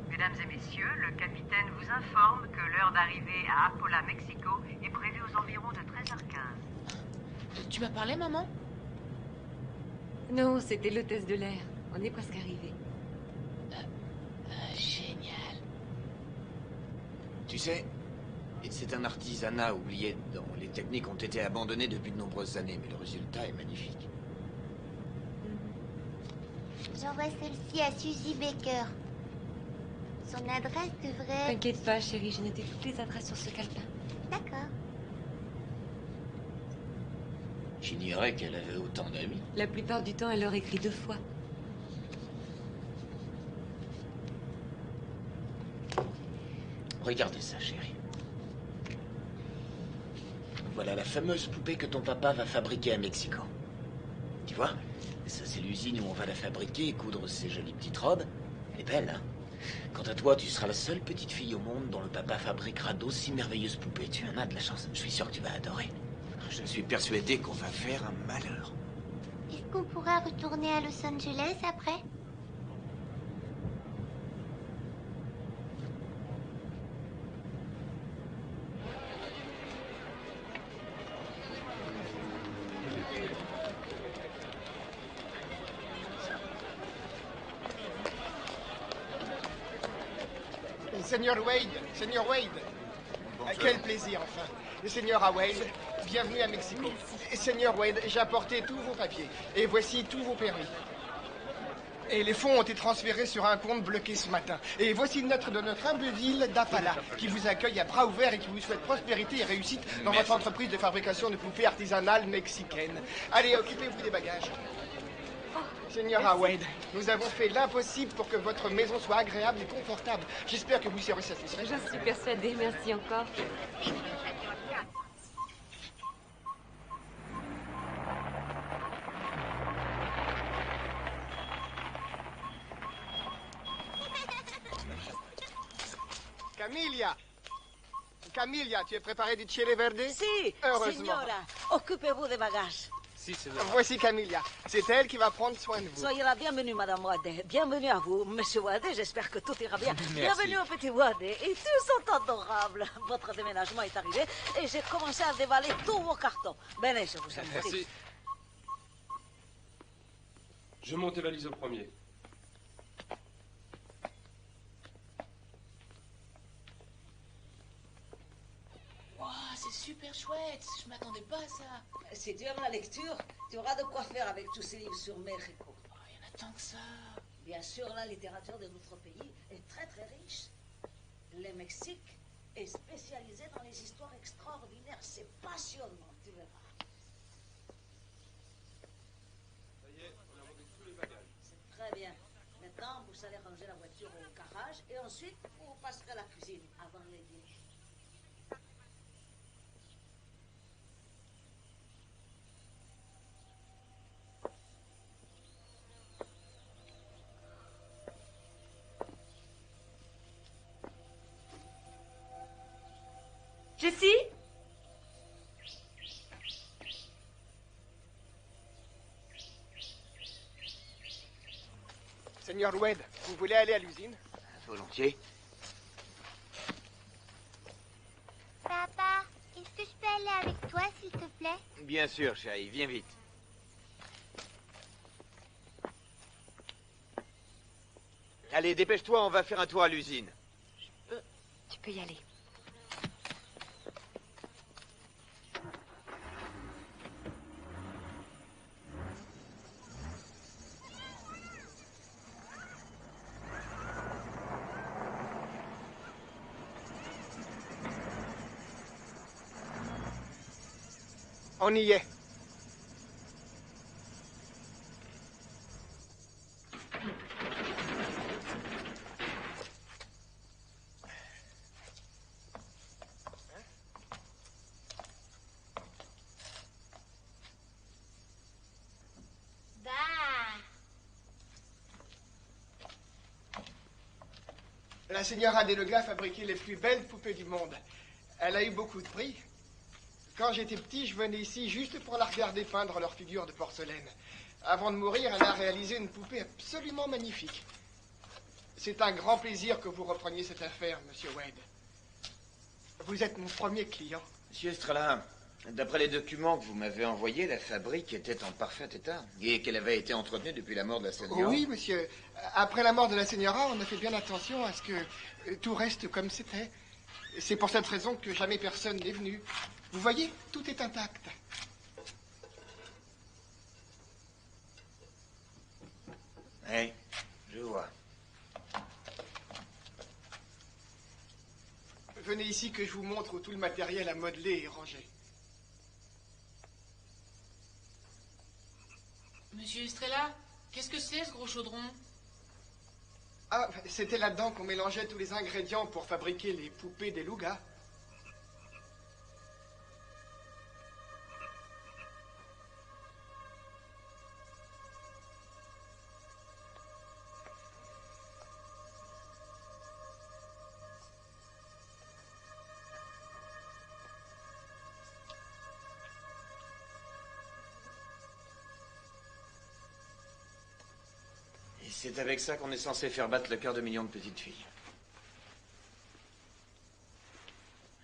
Mesdames et messieurs, le capitaine vous informe que l'heure d'arrivée à Apola, Mexico est prévue aux environs de 13h15. Tu m'as parlé, maman? Non, c'était l'hôtesse de l'air. On est presque arrivé. Génial. Tu sais, c'est un artisanat oublié dont les techniques ont été abandonnées depuis de nombreuses années, mais le résultat est magnifique. J'envoie celle-ci à Suzy Baker. Son adresse devrait... T'inquiète pas, chérie, j'ai noté toutes les adresses sur ce calepin. D'accord. J'ignorais qu'elle avait autant d'amis. La plupart du temps, elle leur écrit 2 fois. Regardez ça, chérie. Voilà la fameuse poupée que ton papa va fabriquer à Mexico. Tu vois? Ça, c'est l'usine où on va la fabriquer et coudre ces jolies petites robes. Elle est belle, hein? Quant à toi, tu seras la seule petite fille au monde dont le papa fabriquera d'aussi merveilleuses poupées. Tu en as de la chance. Je suis sûr que tu vas adorer. Je suis persuadé qu'on va faire un malheur. Est-ce qu'on pourra retourner à Los Angeles après? Seigneur Wade, quel plaisir enfin. Seigneur Wade, bienvenue à Mexico. Seigneur Wade, j'ai apporté tous vos papiers et voici tous vos permis. Et les fonds ont été transférés sur un compte bloqué ce matin. Et voici une lettre de notre humble ville d'Apala qui vous accueille à bras ouverts et qui vous souhaite prospérité et réussite dans votre entreprise de fabrication de poupées artisanales mexicaines. Allez, occupez-vous des bagages. Seigneur Wade, nous avons fait l'impossible pour que votre maison soit agréable et confortable. J'espère que vous serez satisfait. J'en suis persuadée, merci encore. Camilla, tu es préparé du chile verde? Si, Heureusement. signora. Occupez-vous des bagages. Si, c'est Voici Camilla. C'est elle qui va prendre soin de vous. Soyez la bienvenue, Madame Wade. Bienvenue à vous, Monsieur Wade. J'espère que tout ira bien. Bienvenue au petit Wade. Et tous sont adorables. Votre déménagement est arrivé et j'ai commencé à dévaler tous vos cartons. Venez, je vous en prie. Merci. Je monte tes valises au premier. Wow, c'est super chouette. Je m'attendais pas à ça. Si tu aimes la lecture, tu auras de quoi faire avec tous ces livres sur Mexico. Oh, il y en a tant que ça. Bien sûr, la littérature de notre pays est très très riche. Le Mexique est spécialisé dans les histoires extraordinaires. C'est passionnant, tu verras. Ça y est, on a monté tous les bagages. C'est très bien. Maintenant, vous allez ranger la voiture au garage et ensuite, vous passerez à la cuisine avant le dîner. Jessie? Seigneur Wade, vous voulez aller à l'usine? Volontiers. Papa, est-ce que je peux aller avec toi, s'il te plaît? Bien sûr, chérie, viens vite. Allez, dépêche-toi, on va faire un tour à l'usine. Tu peux y aller. On y est. Bah. La señora Delega fabriquait les plus belles poupées du monde. Elle a eu beaucoup de prix. Quand j'étais petit, je venais ici juste pour la regarder peindre leurs figures de porcelaine. Avant de mourir, elle a réalisé une poupée absolument magnifique. C'est un grand plaisir que vous repreniez cette affaire, Monsieur Wade. Vous êtes mon premier client. Monsieur Estrella, d'après les documents que vous m'avez envoyés, la fabrique était en parfait état et qu'elle avait été entretenue depuis la mort de la señora. Oui, monsieur. Après la mort de la señora, on a fait bien attention à ce que tout reste comme c'était. C'est pour cette raison que jamais personne n'est venu. Vous voyez, tout est intact. Oui, je vois. Venez ici que je vous montre où tout le matériel à modeler est rangé. Monsieur Estrella, qu'est-ce que c'est ce gros chaudron? Ah, c'était là-dedans qu'on mélangeait tous les ingrédients pour fabriquer les poupées des Lugas. Et c'est avec ça qu'on est censé faire battre le cœur de millions de petites filles.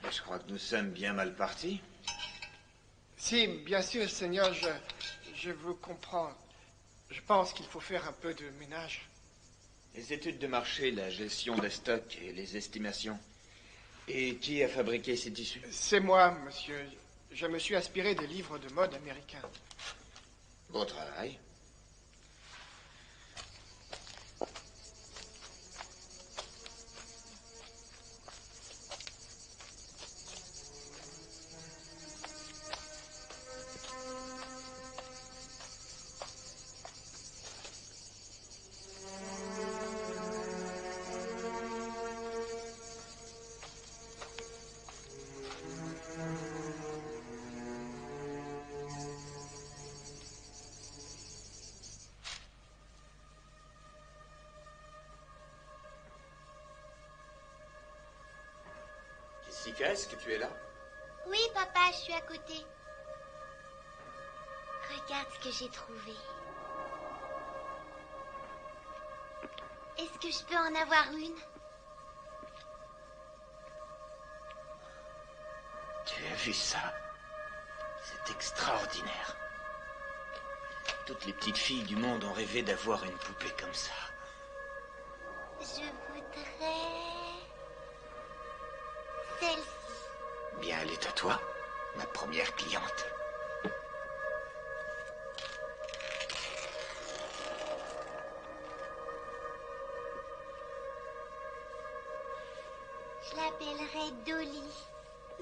Je crois que nous sommes bien mal partis. Si, bien sûr, Seigneur, je vous comprends. Je pense qu'il faut faire un peu de ménage. Les études de marché, la gestion des stocks et les estimations. Et qui a fabriqué ces tissus? C'est moi, monsieur. Je me suis inspiré des livres de mode américains. Beau travail. Jessica, est-ce que tu es là? Oui, papa, je suis à côté. Regarde ce que j'ai trouvé. Est-ce que je peux en avoir une? Tu as vu ça? C'est extraordinaire. Toutes les petites filles du monde ont rêvé d'avoir une poupée comme ça. Je voudrais... celle-ci. Bien, elle est à toi, ma première cliente. Je l'appellerai Dolly.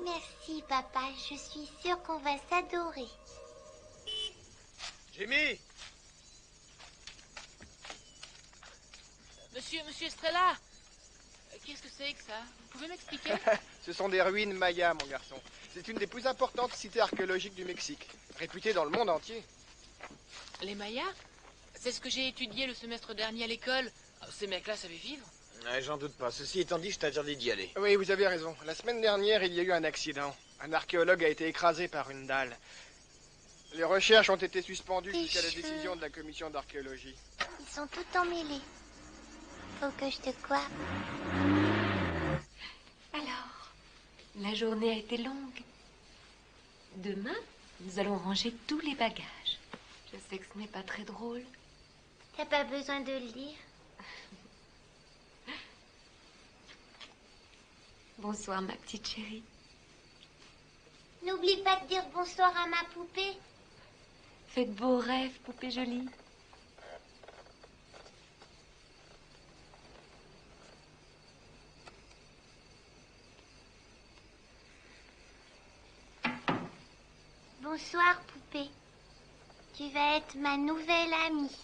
Merci, papa. Je suis sûre qu'on va s'adorer. Jimmy! Monsieur Estrella, qu'est-ce que c'est que ça? Vous pouvez m'expliquer? Ce sont des ruines mayas, mon garçon. C'est une des plus importantes cités archéologiques du Mexique, réputée dans le monde entier. Les Mayas? C'est ce que j'ai étudié le semestre dernier à l'école. Ces mecs-là savaient vivre? Ouais, j'en doute pas. Ceci étant dit, je t'interdis d'y aller. Oui, vous avez raison. La semaine dernière, il y a eu un accident. Un archéologue a été écrasé par une dalle. Les recherches ont été suspendues Tes jusqu'à la cheveux. décision de la commission d'archéologie. Ils sont tout emmêlés. Faut que je te coiffe. Alors, la journée a été longue. Demain, nous allons ranger tous les bagages. Je sais que ce n'est pas très drôle. T'as pas besoin de le dire. Bonsoir, ma petite chérie. N'oublie pas de dire bonsoir à ma poupée. Fais de beaux rêves, poupée jolie. Bonsoir, poupée. Tu vas être ma nouvelle amie.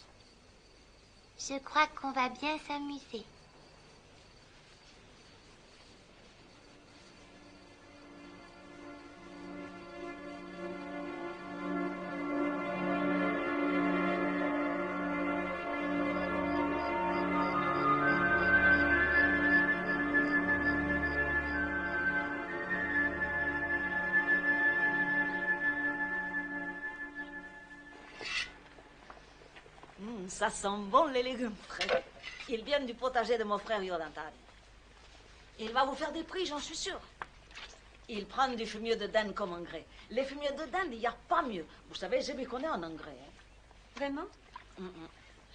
Je crois qu'on va bien s'amuser. Ça sent bon les légumes frais. Ils viennent du potager de mon frère Yolantari. Il va vous faire des prix, j'en suis sûre. Il prend du fumier de dinde comme engrais. Les fumiers de dinde, il n'y a pas mieux. Vous savez, je m'y connais en engrais. Hein. Vraiment? Mm.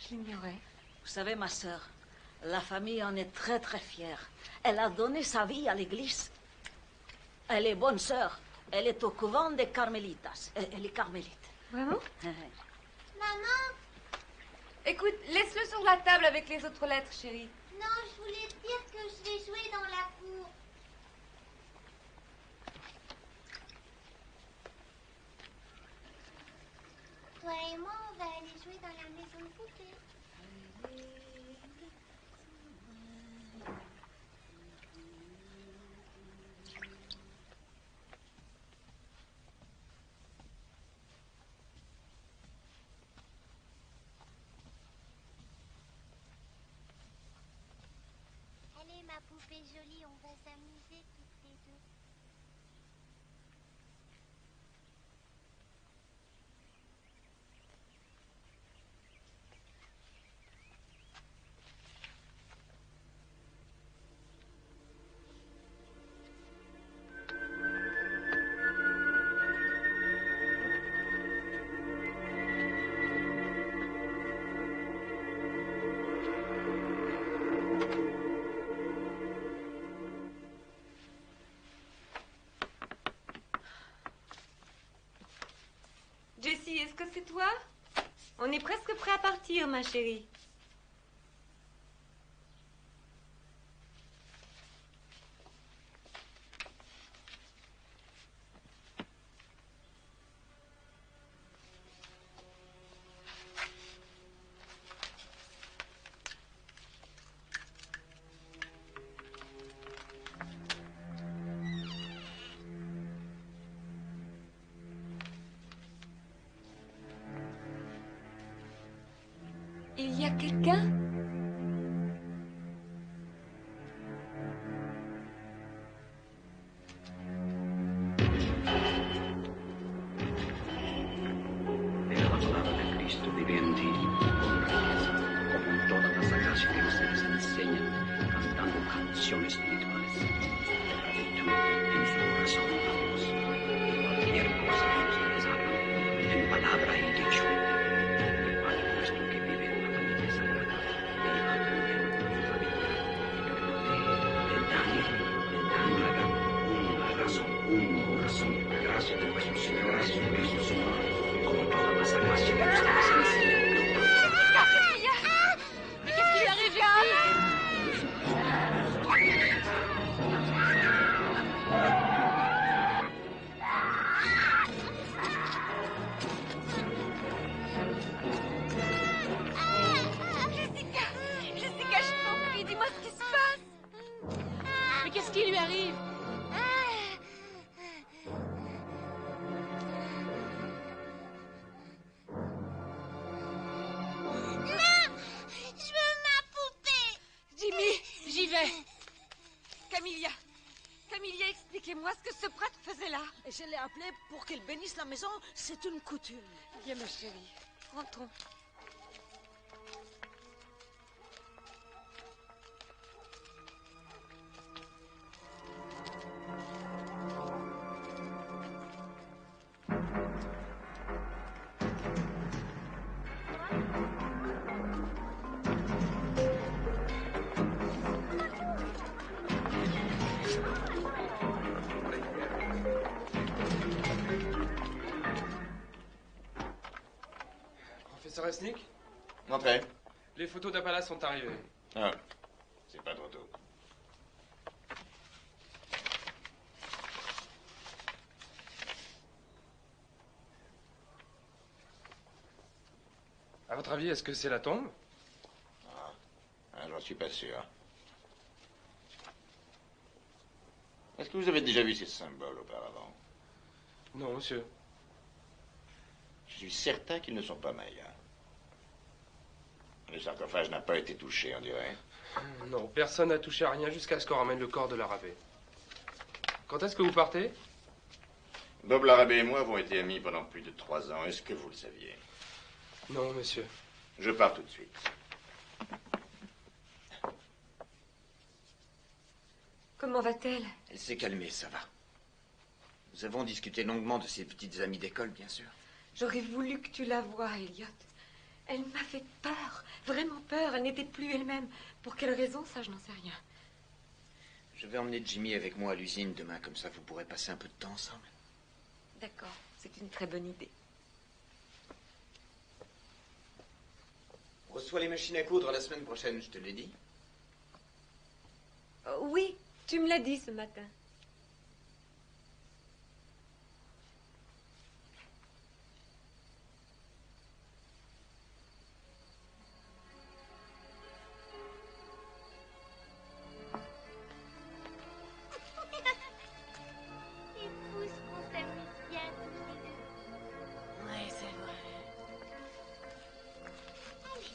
Je l'ignorais. Vous savez, ma sœur, la famille en est très très fière. Elle a donné sa vie à l'église. Elle est bonne sœur. Elle est au couvent des Carmélitas. Elle est carmélite. Vraiment? Maman, Écoute, laisse-le sur la table avec les autres lettres, chérie. non, je voulais te dire que je vais jouer dans la cour. Toi et moi, on va aller jouer dans la maison de poupée. Allez, ma poupée jolie, on va s'amuser toutes les deux. Jessie, est-ce que c'est toi? On est presque prêt à partir, ma chérie. Il y a quelqu'un? Mais qu'est-ce qui lui arrive, Jessica, je t'en prie, dis-moi ce qui se passe. Mais qu'est-ce qui lui arrive? Je veux ma poupée. Jimmy, J'y vais. Camilla, expliquez-moi ce que ce prêtre faisait là. Et je l'ai appelé pour qu'il bénisse la maison. C'est une coutume. Viens, ma chérie, rentrons. Professeur Esnick, Entrez. les photos d'Apala sont arrivées. Ah, c'est pas trop tôt. À votre avis, est-ce que c'est la tombe? J'en suis pas sûr. Est-ce que vous avez déjà vu ces symboles auparavant? Non, monsieur. Je suis certain qu'ils ne sont pas mayas. Le sarcophage n'a pas été touché, on dirait. Non, personne n'a touché à rien jusqu'à ce qu'on ramène le corps de l'arabé. Quand est-ce que vous partez? Bob Larabé et moi avons été amis pendant plus de 3 ans. Est-ce que vous le saviez? Non, monsieur. Je pars tout de suite. Comment va-t-elle? Elle s'est calmée, ça va. Nous avons discuté longuement de ses petites amies d'école, bien sûr. J'aurais voulu que tu la voies, Elliot. Elle m'a fait peur, vraiment peur. Elle n'était plus elle-même. Pour quelle raison, ça, je n'en sais rien. Je vais emmener Jimmy avec moi à l'usine demain, comme ça vous pourrez passer un peu de temps ensemble. D'accord, c'est une très bonne idée. On reçoit les machines à coudre la semaine prochaine, je te l'ai dit. Oui, tu me l'as dit ce matin. C'est fou ce qu'on s'amuse bien tous les deux. Oui, c'est vrai. Allez,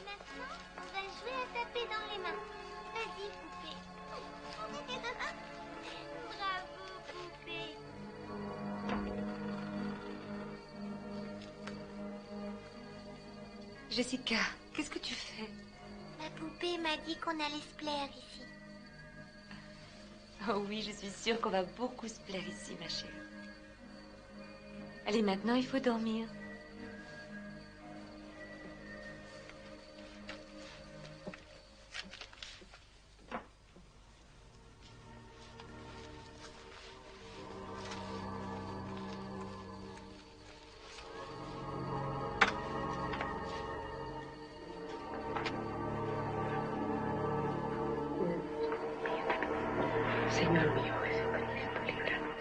maintenant, on va jouer à taper dans les mains. Vas-y, poupée. Bravo, poupée. Jessica, qu'est-ce que tu fais? La poupée m'a dit qu'on allait se plaire ici. Oh oui, je suis sûre qu'on va beaucoup se plaire ici, ma chérie. Allez, maintenant, il faut dormir. Señor mío, Jesucristo, líbranos.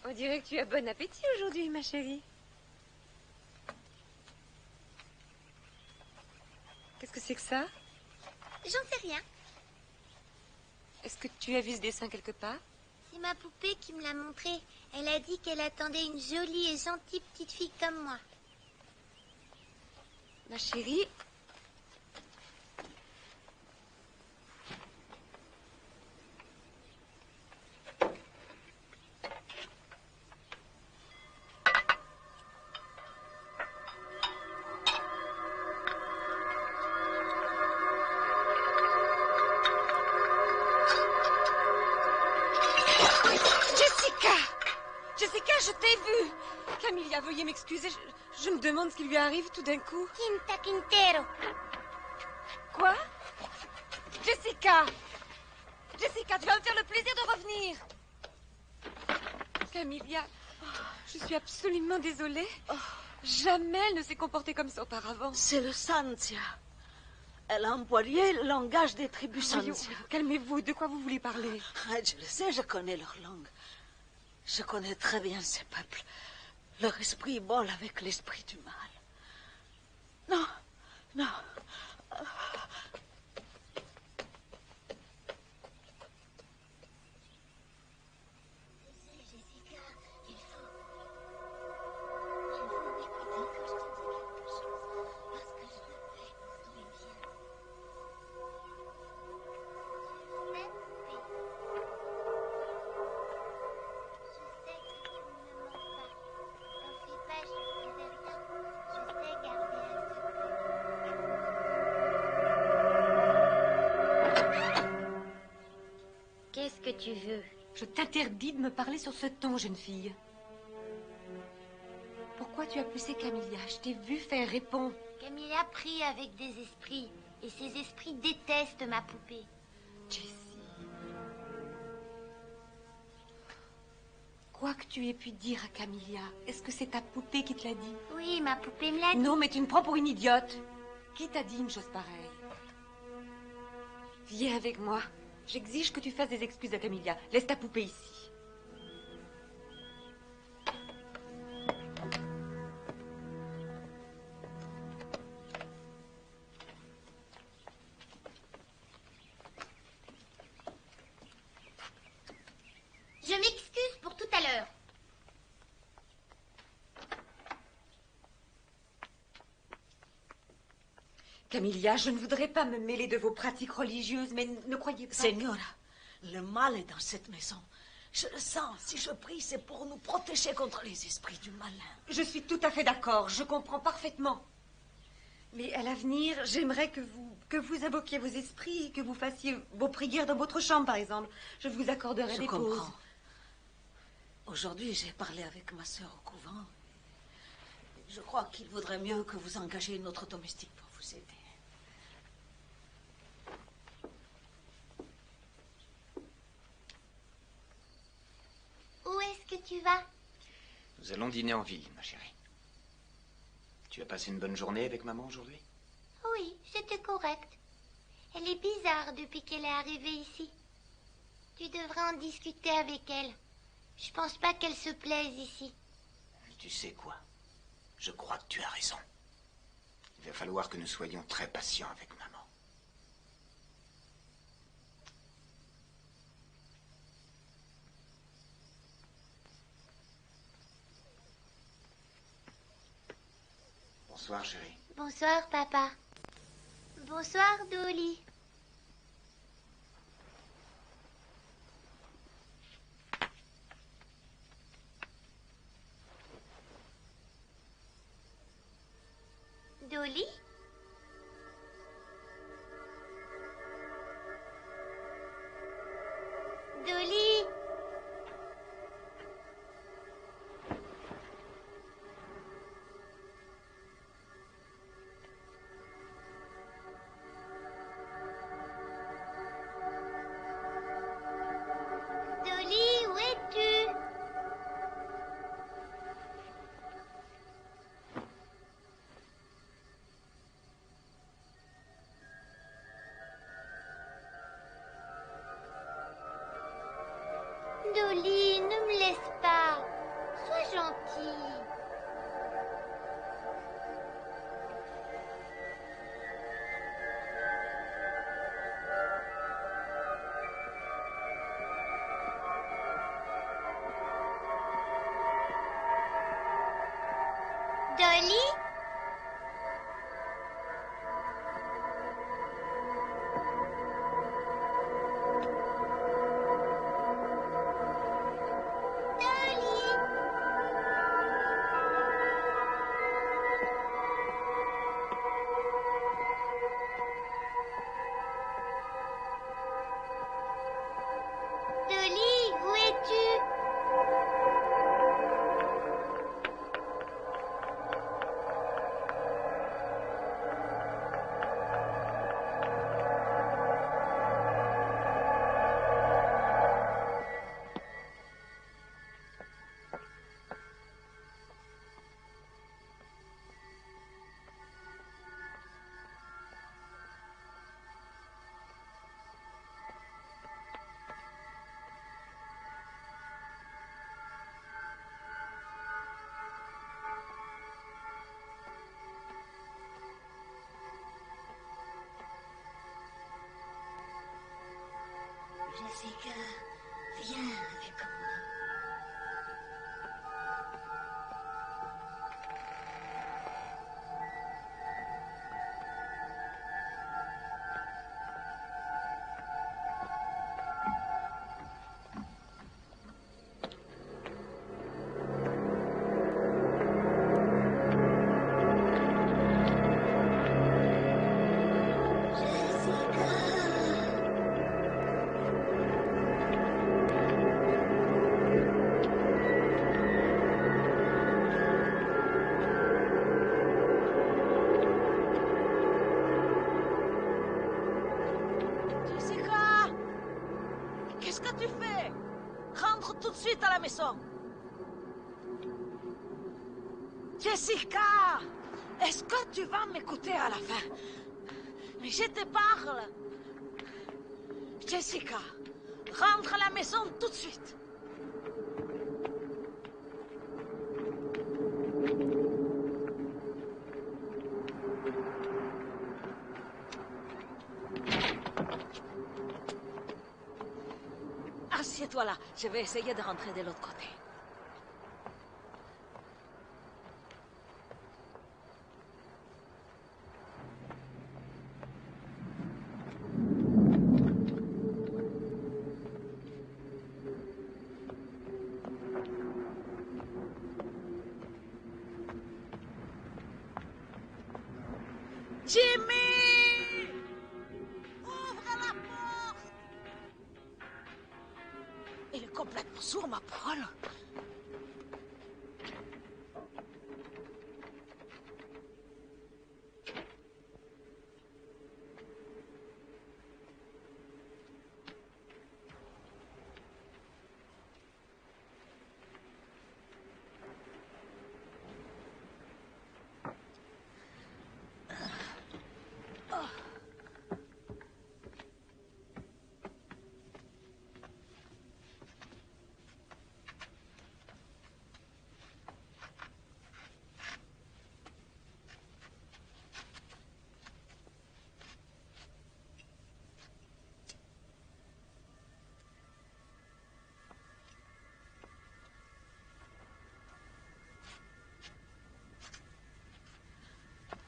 On dirait que tu as bon appétit aujourd'hui, ma chérie. Qu'est-ce que c'est que ça? J'en sais rien. Est-ce que tu as vu ce dessin quelque part? C'est ma poupée qui me l'a montré. Elle a dit qu'elle attendait une jolie et gentille petite fille comme moi. Ma chérie... Je t'ai vu. Camilla, veuillez m'excuser. Je me demande ce qui lui arrive tout d'un coup. Quinta Quintero. Quoi? Jessica! Jessica, tu vas me faire le plaisir de revenir. Camilla, je suis absolument désolée. Jamais elle ne s'est comportée comme ça auparavant. C'est le Santia. Elle a employé le langage des tribus Santia. Calmez-vous, de quoi vous voulez parler? Je le sais, je connais leur langue. Je connais très bien ces peuples. Leur esprit vole avec l'esprit du mal. Non, non. Qu'est-ce que tu veux? Je t'interdis de me parler sur ce ton, jeune fille. Pourquoi tu as poussé Camilla? Je t'ai vu faire, réponds. Camilla prie avec des esprits. Et ces esprits détestent ma poupée. Jessie. Quoi que tu aies pu dire à Camilla, est-ce que c'est ta poupée qui te l'a dit? Oui, ma poupée me l'a dit. Non, mais tu me prends pour une idiote. Qui t'a dit une chose pareille? Viens avec moi. J'exige que tu fasses des excuses à Camilla. Laisse ta poupée ici. Je m'excuse pour tout à l'heure. Camilla, je ne voudrais pas me mêler de vos pratiques religieuses, mais ne croyez pas... Señora, le mal est dans cette maison. Je le sens. Si je prie, c'est pour nous protéger contre les esprits du malin. Je suis tout à fait d'accord. Je comprends parfaitement. Mais à l'avenir, j'aimerais que vous invoquiez vos esprits, que vous fassiez vos prières dans votre chambre, par exemple. Je vous accorderai des pauses. Aujourd'hui, j'ai parlé avec ma sœur au couvent. Je crois qu'il vaudrait mieux que vous engagiez une autre domestique pour vous aider. Où est-ce que tu vas? Nous allons dîner en ville, ma chérie. Tu as passé une bonne journée avec maman aujourd'hui? Oui, c'était correct. Elle est bizarre depuis qu'elle est arrivée ici. Tu devrais en discuter avec elle. Je pense pas qu'elle se plaise ici. Tu sais quoi? Je crois que tu as raison. Il va falloir que nous soyons très patients avec maman. Bonsoir, chérie. Bonsoir, papa. Bonsoir, Dolly. Dolly? Dolly? Dolly, où es-tu? Jessica, viens avec moi. Qu'est-ce que tu fais? Rentre tout de suite à la maison. Jessica, est-ce que tu vas m'écouter à la fin? Je te parle. Jessica, rentre à la maison tout de suite. Assieds-toi là, je vais essayer de rentrer de l'autre côté. Jimmy! Ouvre la porte! Il est complètement sourd, ma parole.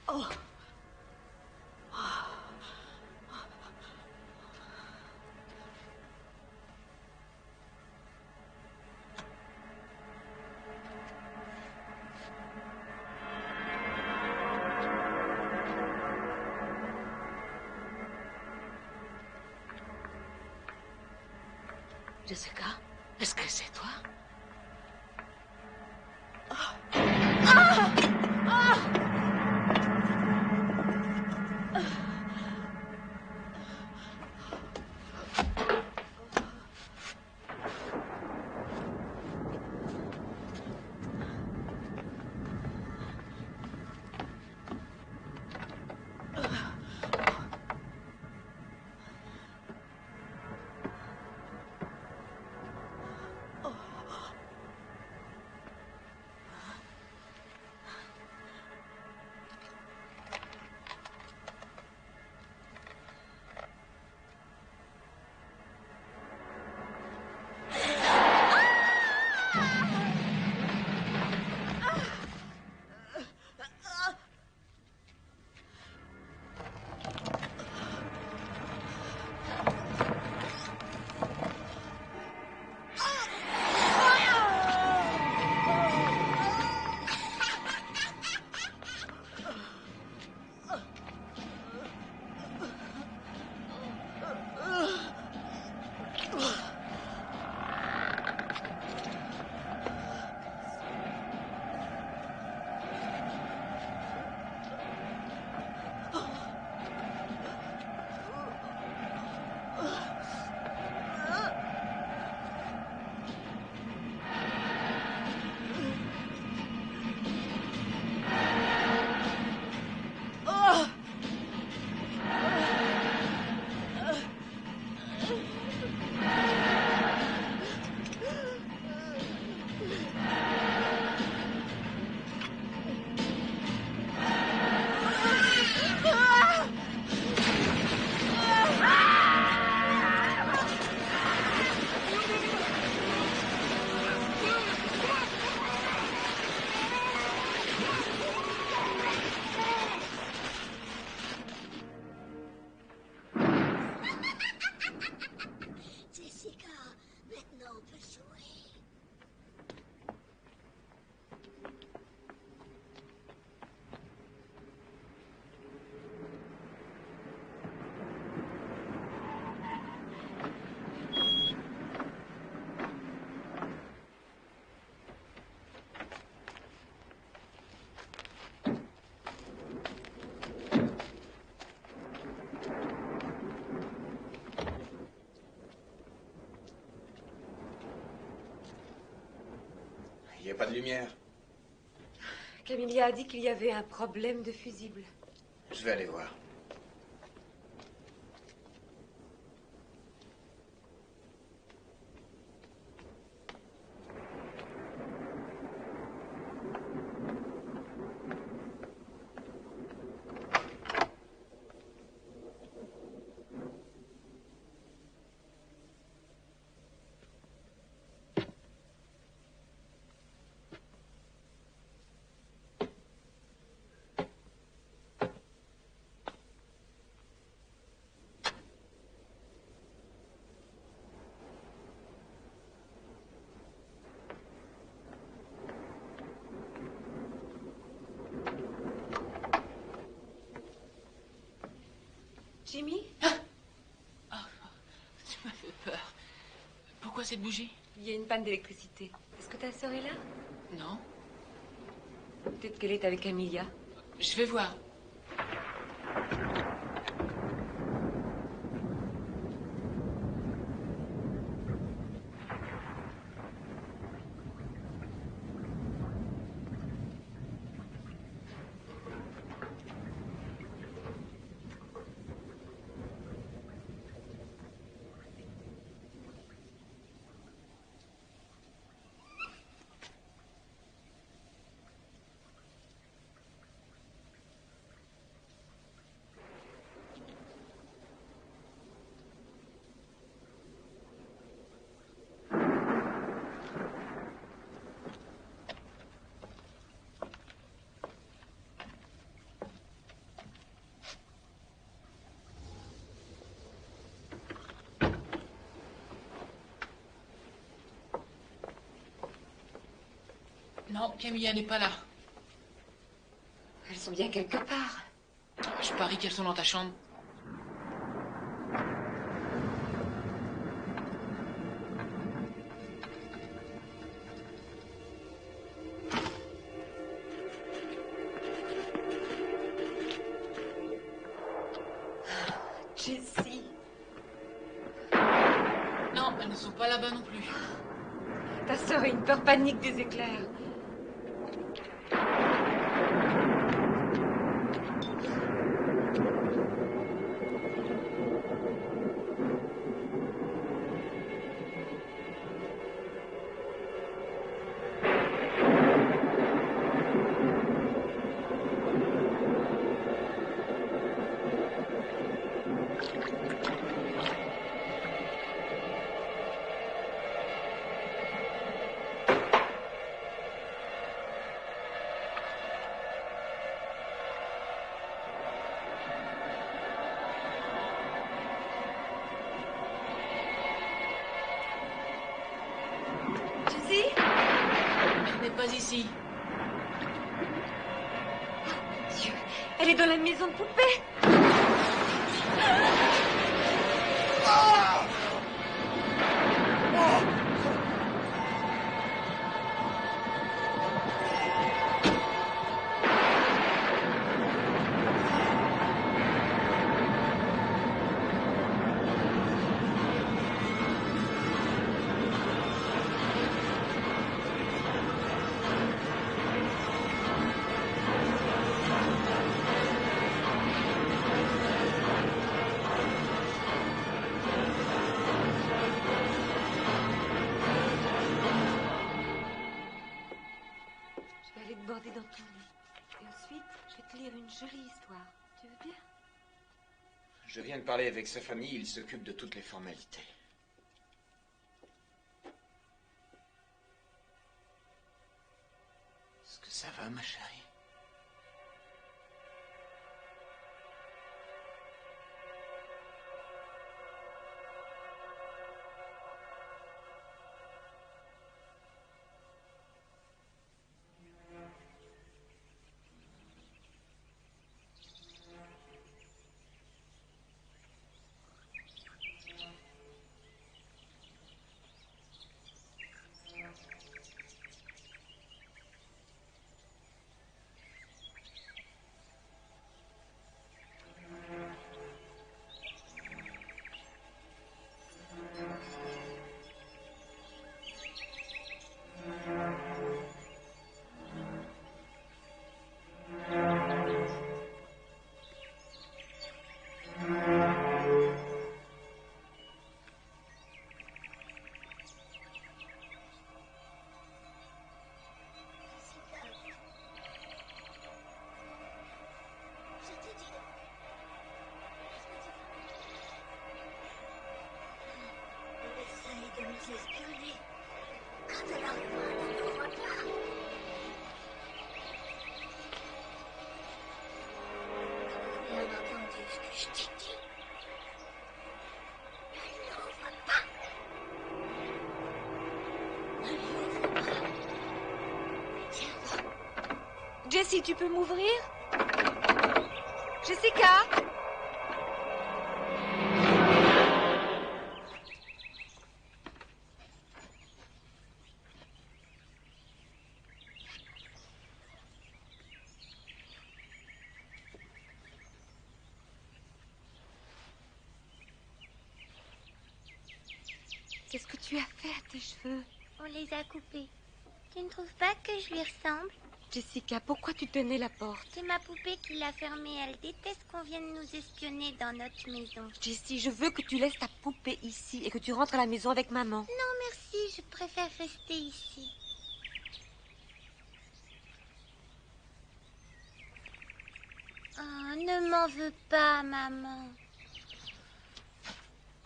Oh. Jessica, est-ce que c'est toi? n'y a pas de lumière. Camilla a dit qu'il y avait un problème de fusible. Je vais aller voir. Jimmy? Tu m'as fait peur. Pourquoi cette bougie? Il y a une panne d'électricité. Est-ce que ta sœur est là? Non. Peut-être qu'elle est avec Camilla. Je vais voir. Non, Camilla n'est pas là. Elles sont bien quelque part. Je parie qu'elles sont dans ta chambre. Jessie. Non, elles ne sont pas là-bas non plus. Ta sœur a une peur panique des éclairs. Pas ici. Dieu, elle est dans la maison de poupée. Border dans ton lit. Et ensuite, je vais te lire une jolie histoire. Tu veux bien? Je viens de parler avec sa famille, il s'occupe de toutes les formalités. Est-ce que ça va, ma chérie? Jessie, tu peux m'ouvrir? Jessica? Qu'est-ce que tu as fait à tes cheveux? On les a coupés. Tu ne trouves pas que je lui ressemble? Jessica, pourquoi tu tenais la porte? C'est ma poupée qui l'a fermée. Elle déteste qu'on vienne nous espionner dans notre maison. Jessie, je veux que tu laisses ta poupée ici et que tu rentres à la maison avec maman. Non, merci. Je préfère rester ici. Oh, ne m'en veux pas, maman.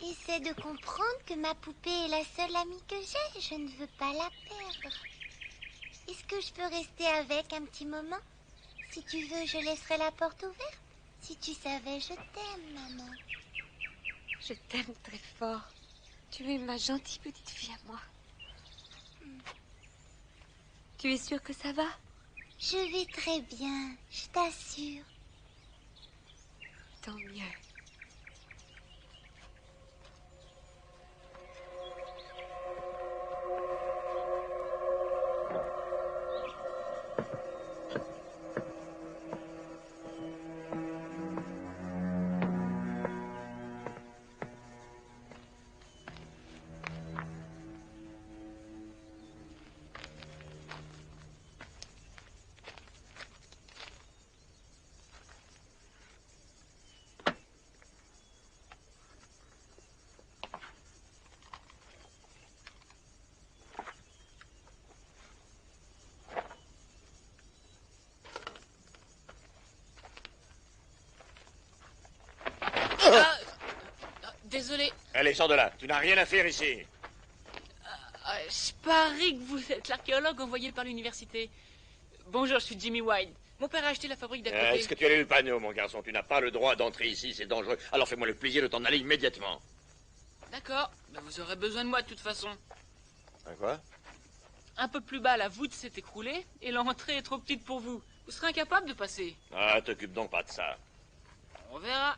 Essaie de comprendre que ma poupée est la seule amie que j'ai. Je ne veux pas la perdre. Est-ce que je peux rester avec un petit moment? Si tu veux, je laisserai la porte ouverte. Si tu savais, je t'aime, maman. Je t'aime très fort. Tu es ma gentille petite fille à moi. Tu es sûre que ça va? Je vais très bien, je t'assure. Tant mieux. Désolé. Allez, sors de là. Tu n'as rien à faire ici. Je parie que vous êtes l'archéologue envoyé par l'université. Bonjour, je suis Jimmy White. Mon père a acheté la fabrique d'à côté. Est-ce que tu as lu le panneau, mon garçon? Tu n'as pas le droit d'entrer ici, c'est dangereux. Alors fais-moi le plaisir de t'en aller immédiatement. D'accord. Ben, vous aurez besoin de moi de toute façon. Quoi? Un peu plus bas, la voûte s'est écroulée et l'entrée est trop petite pour vous. Vous serez incapable de passer. Ah, t'occupe donc pas de ça. On verra.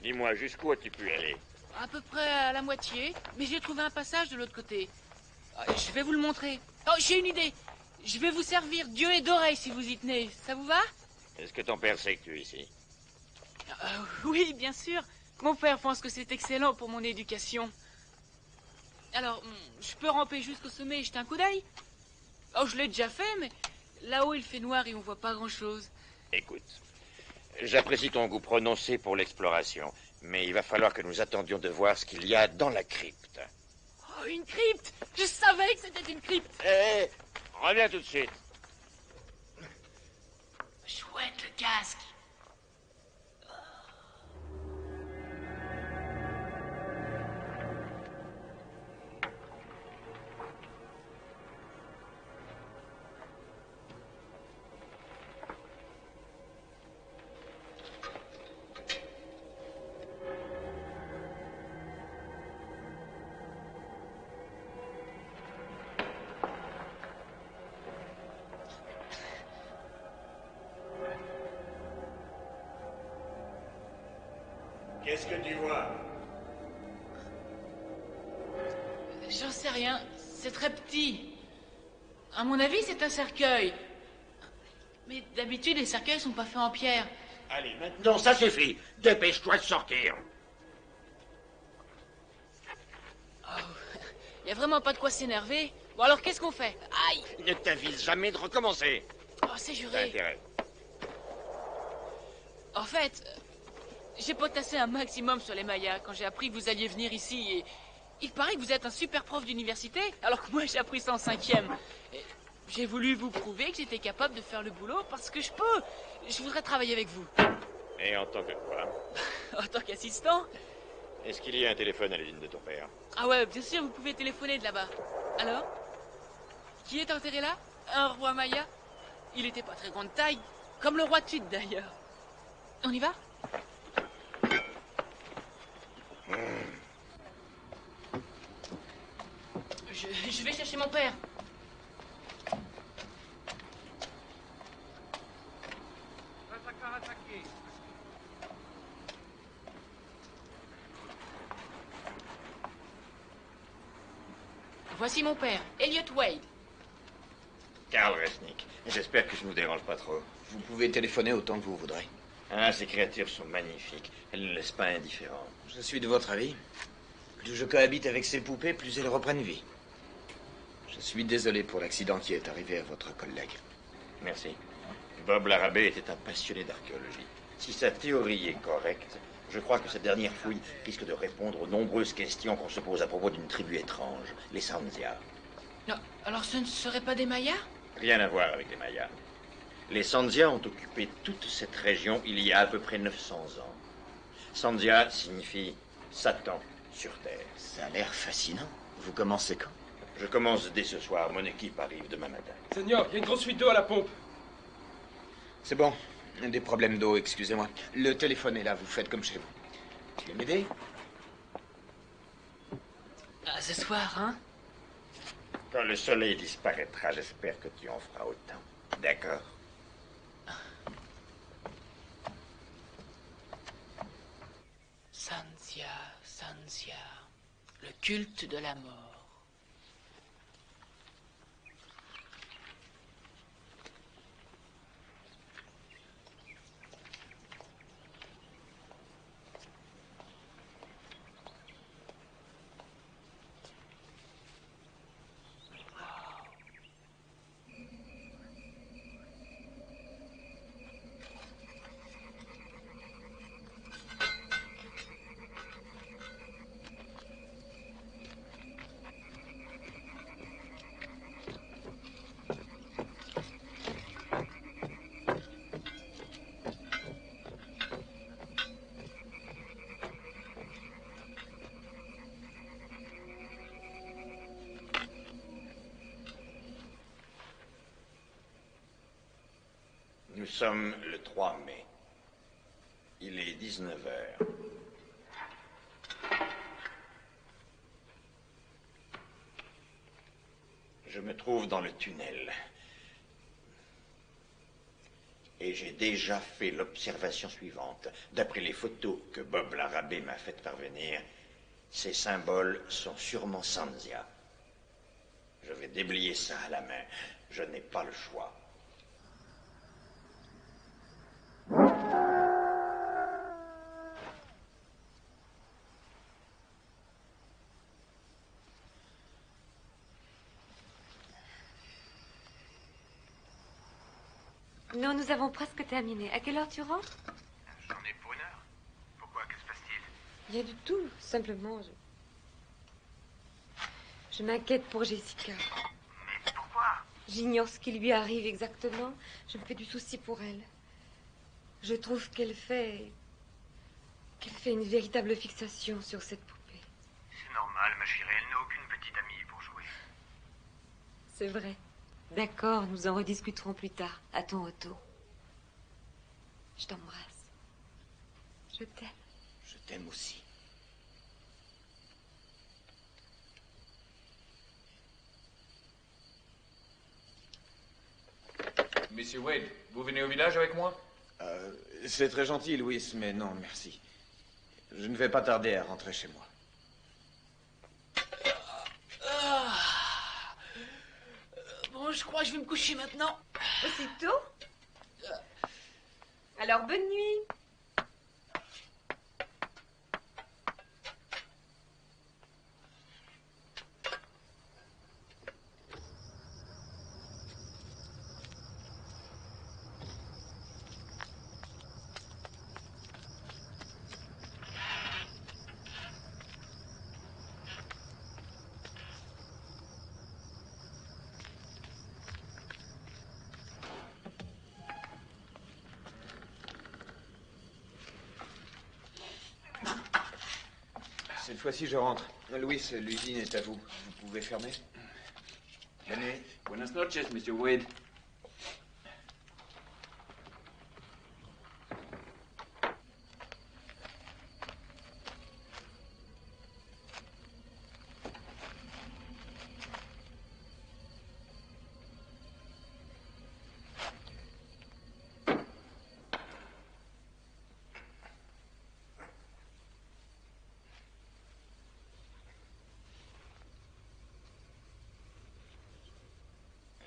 Dis-moi, jusqu'où as-tu pu aller? À peu près à la moitié, mais j'ai trouvé un passage de l'autre côté. Je vais vous le montrer. Oh, j'ai une idée. Je vais vous servir d'yeux et d'oreilles si vous y tenez. Ça vous va? Est-ce que ton père sait que tu es ici? Oui, bien sûr. Mon père pense que c'est excellent pour mon éducation. Alors, je peux ramper jusqu'au sommet et jeter un coup d'œil? Oh, je l'ai déjà fait, mais là-haut il fait noir et on voit pas grand-chose. Écoute, j'apprécie ton goût prononcé pour l'exploration, mais il va falloir que nous attendions de voir ce qu'il y a dans la crypte. Oh, une crypte! Je savais que c'était une crypte! Hé, reviens tout de suite. Chouette, le casque! Qu'est-ce que tu vois? J'en sais rien. C'est très petit. À mon avis, c'est un cercueil. Mais d'habitude, les cercueils sont pas faits en pierre. Allez, maintenant, ça suffit. Dépêche-toi de sortir. Oh, y a vraiment pas de quoi s'énerver. Bon, alors qu'est-ce qu'on fait? Aïe! Ne t'avise jamais de recommencer. Oh, c'est T'as juré. intérêt. En fait, j'ai potassé un maximum sur les Mayas quand j'ai appris que vous alliez venir ici et... Il paraît que vous êtes un super prof d'université, alors que moi j'ai appris ça en 5e. Et j'ai voulu vous prouver que j'étais capable de faire le boulot parce que je peux. Je voudrais travailler avec vous. Et en tant que quoi? En tant qu'assistant? Est-ce qu'il y a un téléphone à l'usine de ton père? Ah ouais, bien sûr, vous pouvez téléphoner de là-bas. Alors? Qui est enterré là? Un roi Maya? Il était pas très grande taille, comme le roi Tut d'ailleurs. On y va? Je vais chercher mon père. Voici mon père, Elliot Wade. Carl Resnick. J'espère que je ne vous dérange pas trop. Vous pouvez téléphoner autant que vous voudrez. Ah, ces créatures sont magnifiques. Elles ne laissent pas indifférent. Je suis de votre avis. Plus je cohabite avec ces poupées, plus elles reprennent vie. Je suis désolé pour l'accident qui est arrivé à votre collègue. Merci. Bob Larrabee était un passionné d'archéologie. Si sa théorie est correcte, je crois que cette dernière fouille risque de répondre aux nombreuses questions qu'on se pose à propos d'une tribu étrange, les Sandia. Non, alors ce ne seraient pas des Mayas? Rien à voir avec les Mayas. Les Sandia ont occupé toute cette région il y a à peu près 900 ans. Sandia signifie Satan sur Terre. Ça a l'air fascinant. Vous commencez quand? Je commence dès ce soir. Mon équipe arrive demain matin. Seigneur, il y a une grosse fuite d'eau à la pompe. C'est bon. Des problèmes d'eau, excusez-moi. Le téléphone est là, vous faites comme chez vous. Tu veux m'aider? Ah, ce soir, hein? Quand le soleil disparaîtra, j'espère que tu en feras autant. D'accord? Sanzia, Sanzia, le culte de la mort. Nous sommes le 3 mai. Il est 19 heures. Je me trouve dans le tunnel. Et j'ai déjà fait l'observation suivante. D'après les photos que Bob Larrabee m'a faites parvenir, ces symboles sont sûrement Sanzia. Je vais déblayer ça à la main. Je n'ai pas le choix. Non, nous avons presque terminé. À quelle heure tu rentres? J'en ai pour 1 heure. Pourquoi? Que se passe-t-il? Rien du tout. Simplement, je m'inquiète pour Jessica. Mais pourquoi? J'ignore ce qui lui arrive exactement. Je me fais du souci pour elle. Je trouve qu'elle fait une véritable fixation sur cette poupée. C'est normal, ma chérie. Elle n'a aucune petite amie pour jouer. C'est vrai. D'accord, nous en rediscuterons plus tard, à ton retour. Je t'embrasse. Je t'aime. Je t'aime aussi. Monsieur Wade, vous venez au village avec moi? C'est très gentil, Louis, mais non, merci. Je ne vais pas tarder à rentrer chez moi. Bon, je crois que je vais me coucher maintenant. Aussitôt? Alors, bonne nuit. fois-ci, je rentre. Louis, l'usine est à vous. Vous pouvez fermer? Bonne nuit. Buenas noches, Monsieur Wade.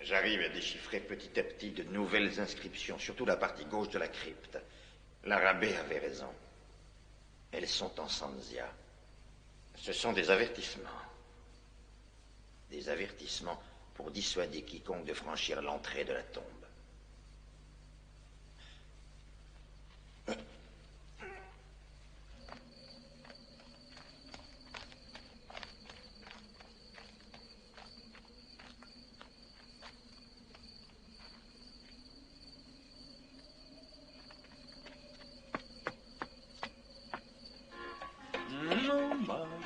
J'arrive à déchiffrer petit à petit de nouvelles inscriptions, surtout la partie gauche de la crypte. L'arabé avait raison. Elles sont en Sanzia. Ce sont des avertissements. Des avertissements pour dissuader quiconque de franchir l'entrée de la tombe.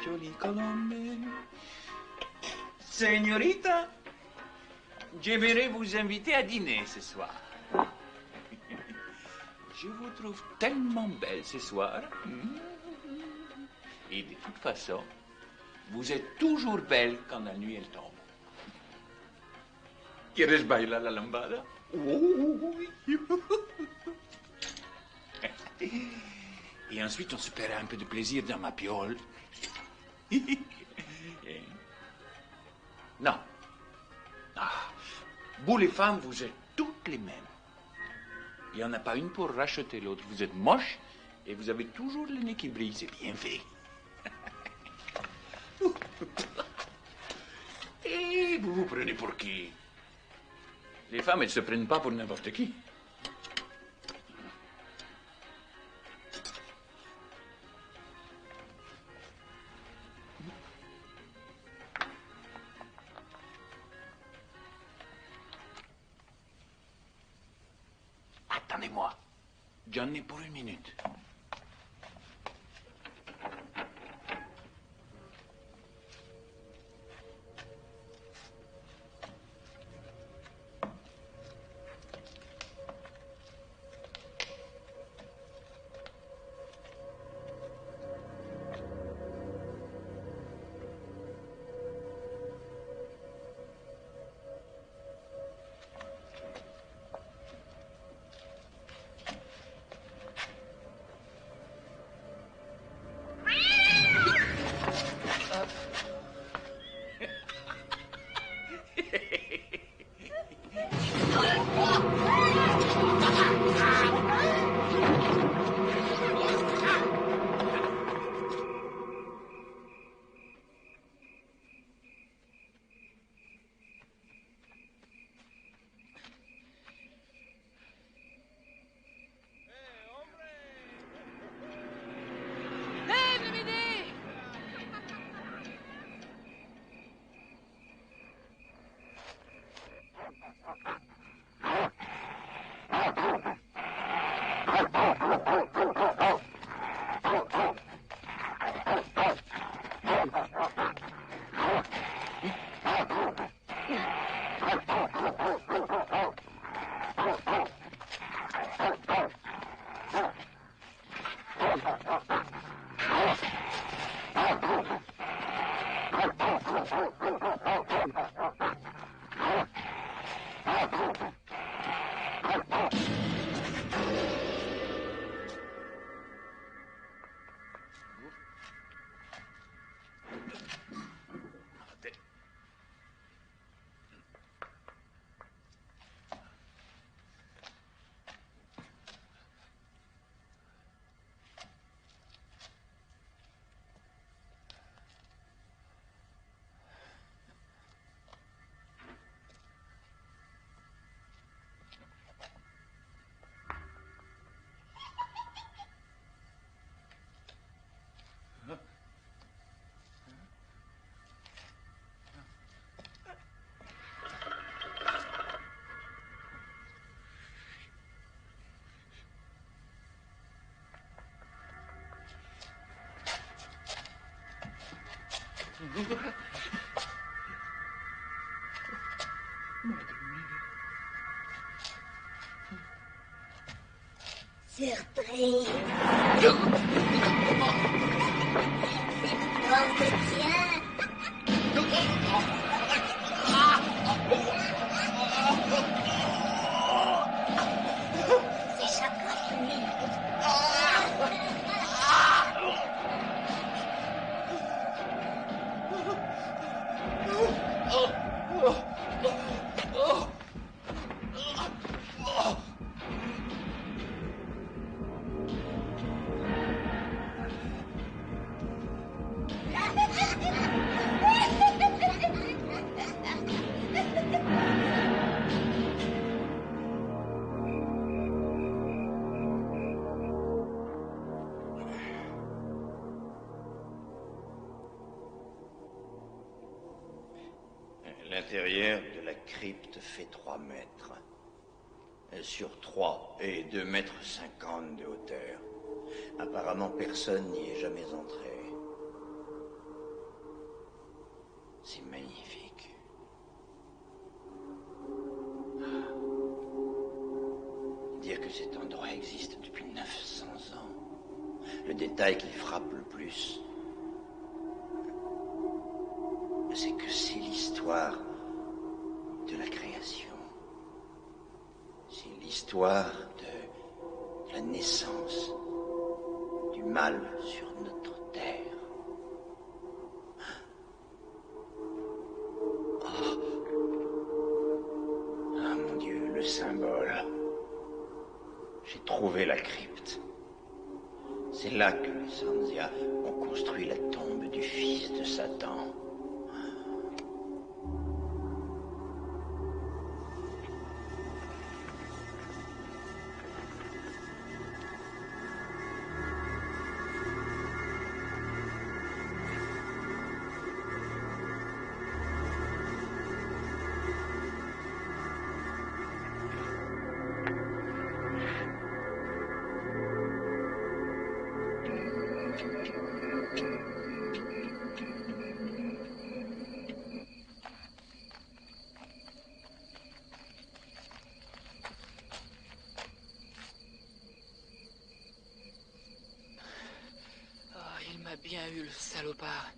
Jolie Colombe. Señorita, j'aimerais vous inviter à dîner ce soir. Je vous trouve tellement belle ce soir. Et de toute façon, vous êtes toujours belle quand la nuit elle tombe. ¿Quieres bailar la lambada? Et ensuite, on se paiera un peu de plaisir dans ma piole. Non. Ah, vous les femmes, vous êtes toutes les mêmes. Il n'y en a pas une pour racheter l'autre. Vous êtes moche et vous avez toujours le nez qui brille. C'est bien fait. Et vous vous prenez pour qui? Les femmes, elles ne se prennent pas pour n'importe qui. Attendez-moi. J'en ai pour une minute. Surprise. On te tient. C'est chocolat. L'intérieur de la crypte fait 3 mètres. Sur 3 et 2,50 mètres de hauteur. Apparemment, personne n'y est jamais entré. C'est magnifique. Dire que cet endroit existe depuis 900 ans. Le détail qui frappe le plus, c'est que c'est l'histoire de la création. C'est l'histoire de la naissance du mal sur notre terre. Ah mon Dieu, le symbole. J'ai trouvé la crypte. C'est là que les Sanzia ont construit la tombe du fils de Satan. Bien eu, le salopard.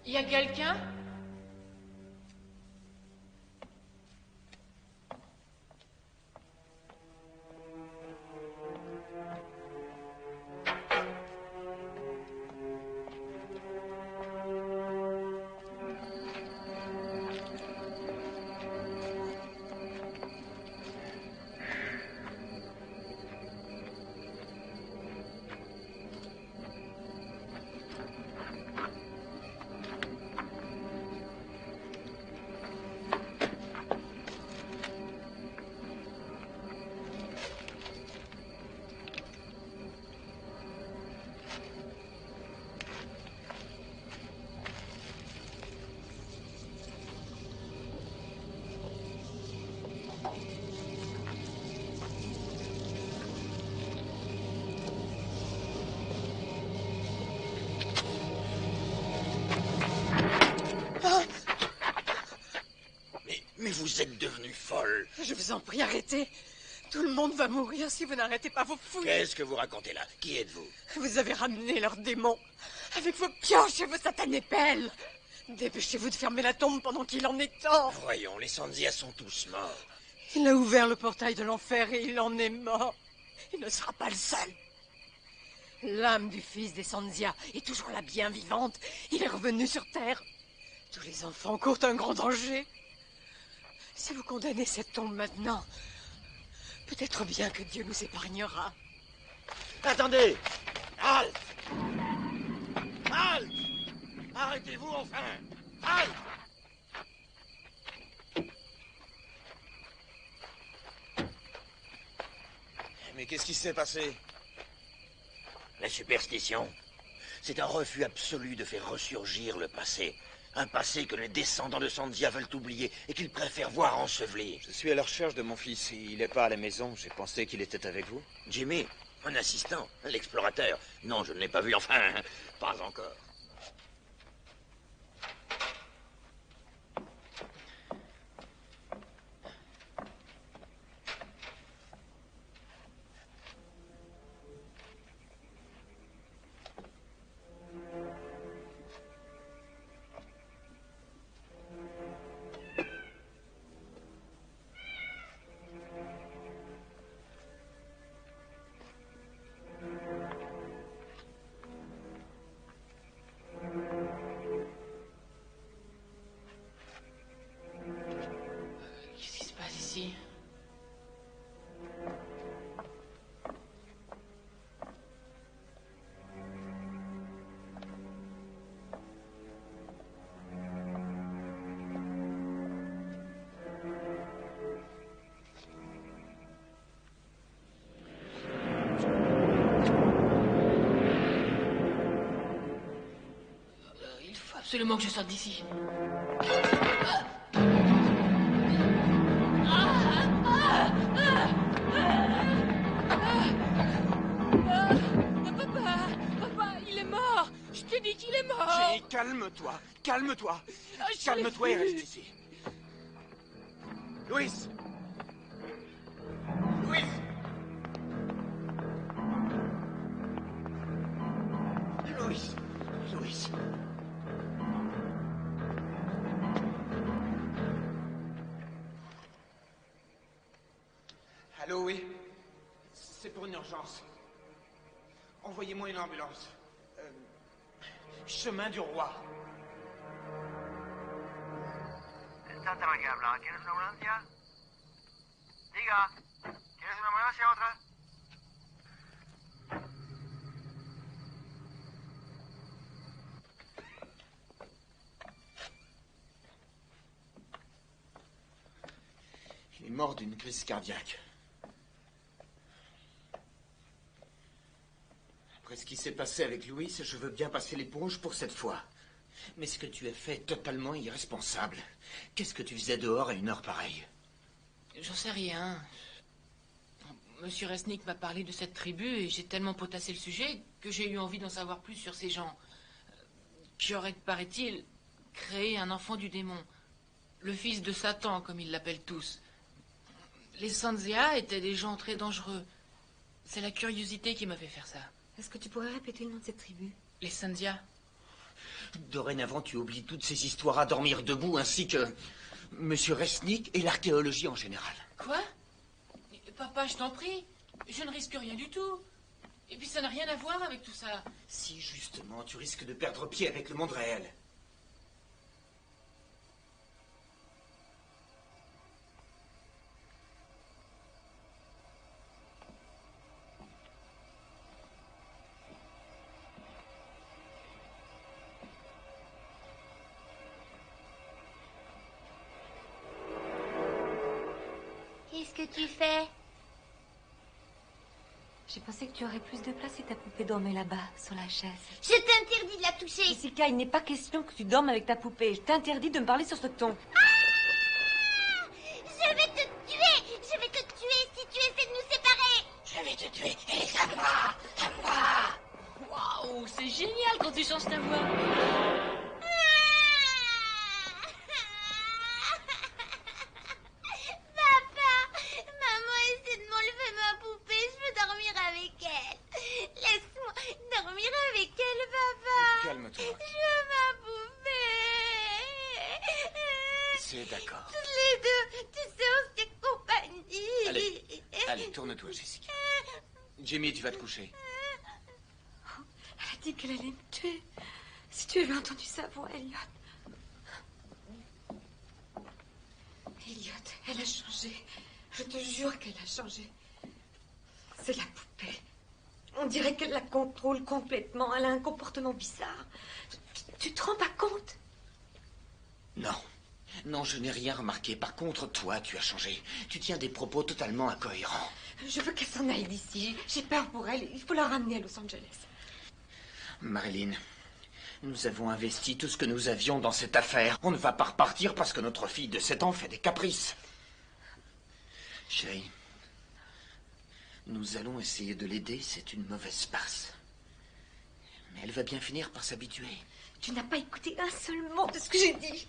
Y a quelqu'un? vous êtes devenue folle. Je vous en prie, arrêtez. Tout le monde va mourir si vous n'arrêtez pas vos fouilles. Qu'est-ce que vous racontez là? Qui êtes-vous? Vous avez ramené leurs démons avec vos pioches et vos satanées pelles. Dépêchez-vous de fermer la tombe pendant qu'il en est temps. Voyons, les Sanzia sont tous morts. Il a ouvert le portail de l'enfer et il en est mort. Il ne sera pas le seul. L'âme du fils des Sanzia est toujours la bien vivante. Il est revenu sur Terre. Tous les enfants courent un grand danger. Si vous condamnez cette tombe maintenant, peut-être bien que Dieu nous épargnera. Attendez! Halte! Halte! Arrêtez-vous enfin! Halte! Mais qu'est-ce qui s'est passé? La superstition, c'est un refus absolu de faire ressurgir le passé. Un passé que les descendants de Sanzia veulent oublier et qu'ils préfèrent voir enseveli. Je suis à la recherche de mon fils. Il n'est pas à la maison. J'ai pensé qu'il était avec vous. Jimmy, un assistant, l'explorateur. Non, je ne l'ai pas vu, enfin, pas encore. Absolument que je sorte d'ici. Papa, il est mort. Je t'ai dit qu'il est mort. Jenny, calme-toi, calme-toi. Calme-toi et reste ici. Louis. Louis. Louis. Louis. Allô, oui. C'est pour une urgence. Envoyez-moi une ambulance. Chemin du Roi. Está tan que habla. ¿Quieres una ambulancia? Diga. ¿Quieres una ambulancia otra? Il est mort d'une crise cardiaque. Après ce qui s'est passé avec Louis, je veux bien passer l'éponge pour cette fois. Mais ce que tu as fait est totalement irresponsable. Qu'est-ce que tu faisais dehors à une heure pareille? J'en sais rien. Monsieur Resnick m'a parlé de cette tribu et j'ai tellement potassé le sujet que j'ai eu envie d'en savoir plus sur ces gens qui auraient, paraît-il, créé un enfant du démon. Le fils de Satan, comme ils l'appellent tous. Les Sanzia étaient des gens très dangereux. C'est la curiosité qui m'a fait faire ça. Est-ce que tu pourrais répéter le nom de cette tribu? Les Sanzia. Dorénavant, tu oublies toutes ces histoires à dormir debout, ainsi que Monsieur Resnick et l'archéologie en général. Quoi? Papa, je t'en prie. Je ne risque rien du tout. Et puis ça n'a rien à voir avec tout ça. Si, justement, tu risques de perdre pied avec le monde réel. Qu'est-ce que tu fais? J'ai pensé que tu aurais plus de place si ta poupée dormait là-bas, sur la chaise. Je t'interdis de la toucher. Jessica, il n'est pas question que tu dormes avec ta poupée. Je t'interdis de me parler sur ce ton. Ah! Je vais te tuer. Je vais te tuer si tu essaies de nous séparer. Je vais te tuer et à moi. Waouh, c'est génial quand tu changes ta voix. Ah! C'est d'accord. Toutes les deux, tu sais, on se fait compagnie. Allez, tourne-toi, Jessica. Jimmy, tu vas te coucher. Elle a dit qu'elle allait me tuer. Si tu avais entendu sa voix, Elliot. Elliot, elle a changé. Je te jure qu'elle a changé. C'est la poupée. On dirait qu'elle la contrôle complètement. Elle a un comportement bizarre. Tu te rends pas compte? Non. Non, je n'ai rien remarqué. Par contre, toi, tu as changé. Tu tiens des propos totalement incohérents. Je veux qu'elle s'en aille d'ici. J'ai peur pour elle. Il faut la ramener à Los Angeles. Marilyn, nous avons investi tout ce que nous avions dans cette affaire. On ne va pas repartir parce que notre fille de 7 ans fait des caprices. Chérie, nous allons essayer de l'aider. C'est une mauvaise passe. Mais elle va bien finir par s'habituer. Tu n'as pas écouté un seul mot de ce que j'ai dit.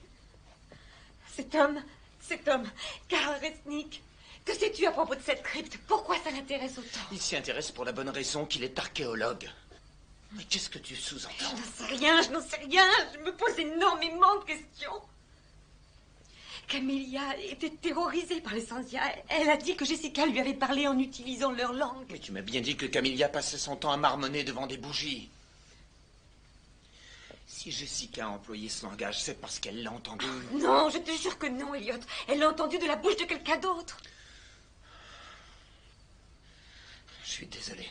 Cet homme, Karl Resnick. Que sais-tu à propos de cette crypte? Pourquoi ça l'intéresse autant? Il s'y intéresse pour la bonne raison qu'il est archéologue. Mais qu'est-ce que tu sous-entends? Je n'en sais rien. Je me pose énormément de questions. Camélia était terrorisée par les Sanzia. Elle a dit que Jessica lui avait parlé en utilisant leur langue. Mais tu m'as bien dit que Camélia passait son temps à marmonner devant des bougies. Si Jessica a employé ce langage, c'est parce qu'elle l'a entendu. Non, je te jure que non, Elliot. Elle l'a entendu de la bouche de quelqu'un d'autre. Je suis désolé.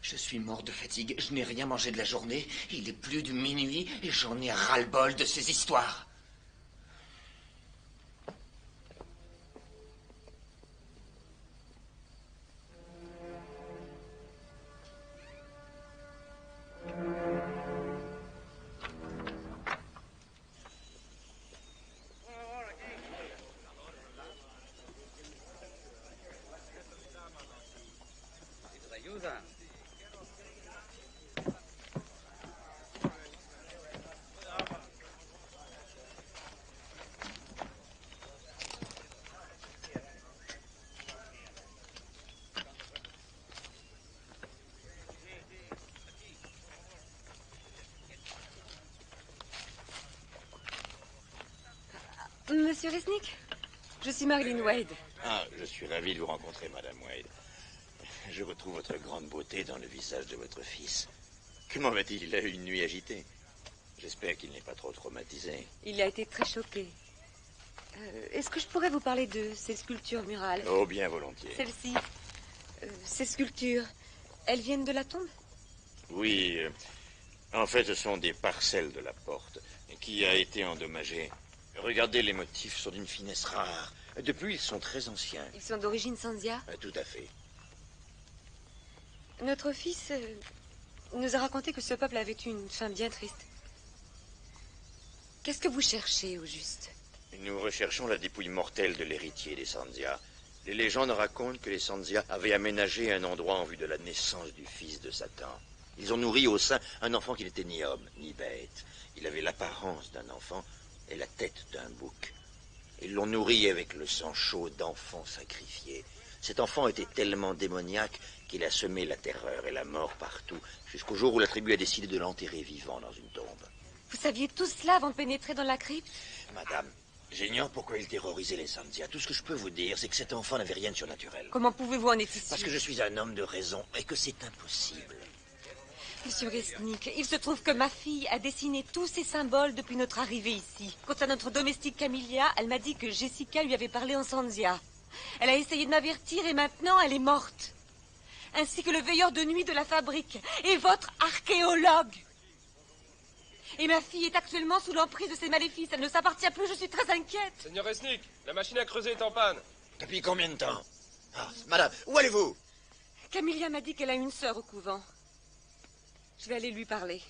Je suis mort de fatigue. Je n'ai rien mangé de la journée. Il est plus de minuit et j'en ai ras-le-bol de ces histoires. Monsieur Resnick, je suis Marilyn Wade. Ah, je suis ravi de vous rencontrer, Madame Wade. Je retrouve votre grande beauté dans le visage de votre fils. Comment va-t-il? Il a eu une nuit agitée. J'espère qu'il n'est pas trop traumatisé. Il a été très choqué. Est-ce que je pourrais vous parler de ces sculptures murales? Oh, bien volontiers. Celles-ci, ces sculptures, elles viennent de la tombe? Oui, en fait, ce sont des parcelles de la porte qui a été endommagée. Regardez, les motifs sont d'une finesse rare. Depuis, ils sont très anciens. Ils sont d'origine Sanzia? Tout à fait. Notre fils nous a raconté que ce peuple avait eu une fin bien triste. Qu'est-ce que vous cherchez, au juste? Nous recherchons la dépouille mortelle de l'héritier des Sanzia. Les légendes racontent que les Sanzia avaient aménagé un endroit en vue de la naissance du fils de Satan. Ils ont nourri au sein un enfant qui n'était ni homme, ni bête. Il avait l'apparence d'un enfant et la tête d'un bouc. Ils l'ont nourri avec le sang chaud d'enfants sacrifiés. Cet enfant était tellement démoniaque qu'il a semé la terreur et la mort partout, jusqu'au jour où la tribu a décidé de l'enterrer vivant dans une tombe. Vous saviez tout cela avant de pénétrer dans la crypte? Madame, j'ignore pourquoi il terrorisait les Sanzia. Tout ce que je peux vous dire, c'est que cet enfant n'avait rien de surnaturel. Comment pouvez-vous en être ici? Parce que je suis un homme de raison et que c'est impossible. Monsieur Resnick, il se trouve que ma fille a dessiné tous ces symboles depuis notre arrivée ici. Quant à notre domestique Camélia, elle m'a dit que Jessica lui avait parlé en Sanzia. Elle a essayé de m'avertir et maintenant elle est morte. Ainsi que le veilleur de nuit de la fabrique et votre archéologue. Et ma fille est actuellement sous l'emprise de ces maléfices. Elle ne s'appartient plus, je suis très inquiète. Seigneur Resnick, la machine à creuser est en panne. Depuis combien de temps? Ah, madame, où allez-vous? Camélia m'a dit qu'elle a une sœur au couvent. Je vais aller lui parler.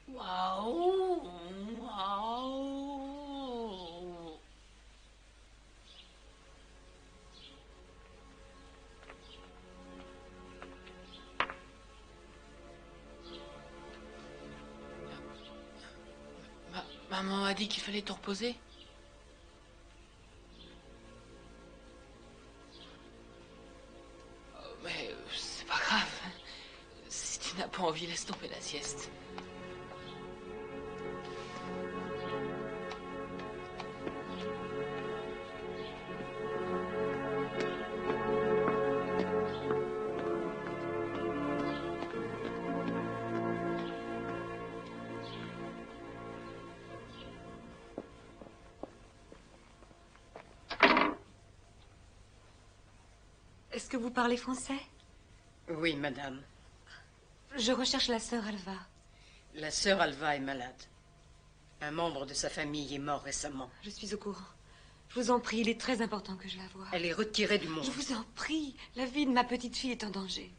Waouh, waouh. Maman a dit qu'il fallait te reposer. Mais c'est pas grave. pas envie, laisse tomber la sieste. Est-ce que vous parlez français? Oui, madame. Je recherche la sœur Alva. La sœur Alva est malade. Un membre de sa famille est mort récemment. Je suis au courant. Je vous en prie, il est très important que je la voie. Elle est retirée du monde. Je vous en prie, la vie de ma petite fille est en danger.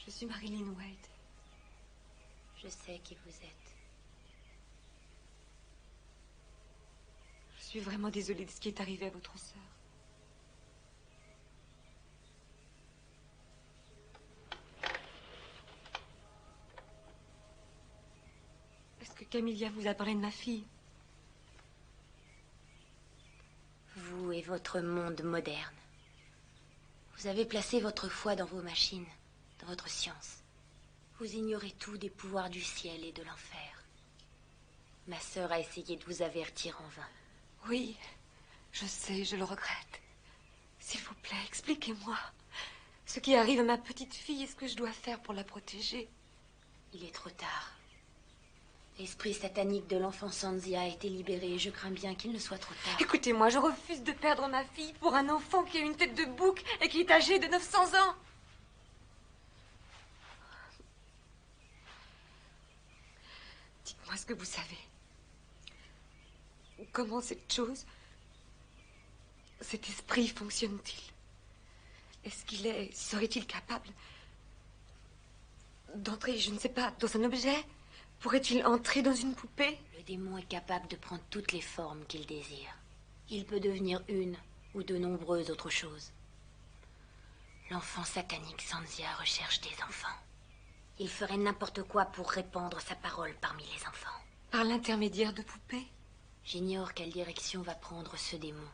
Je suis Marilyn Wade. Je sais qui vous êtes. Je suis vraiment désolée de ce qui est arrivé à votre sœur. Est-ce que Camilla vous a parlé de ma fille? Vous et votre monde moderne. Vous avez placé votre foi dans vos machines, dans votre science. Vous ignorez tout des pouvoirs du ciel et de l'enfer. Ma sœur a essayé de vous avertir en vain. Oui, je sais, je le regrette. S'il vous plaît, expliquez-moi. Ce qui arrive à ma petite fille, est-ce que je dois faire pour la protéger? Il est trop tard. L'esprit satanique de l'enfant Sanzia a été libéré et je crains bien qu'il ne soit trop tard. Écoutez-moi, je refuse de perdre ma fille pour un enfant qui a une tête de bouc et qui est âgé de 900 ans. Dites-moi ce que vous savez. Comment cette chose, cet esprit fonctionne-t-il? Serait-il capable d'entrer, je ne sais pas, dans un objet? Pourrait-il entrer dans une poupée? Le démon est capable de prendre toutes les formes qu'il désire. Il peut devenir une ou de nombreuses autres choses. L'enfant satanique Sanzia recherche des enfants. Il ferait n'importe quoi pour répandre sa parole parmi les enfants. Par l'intermédiaire de poupées? J'ignore quelle direction va prendre ce démon.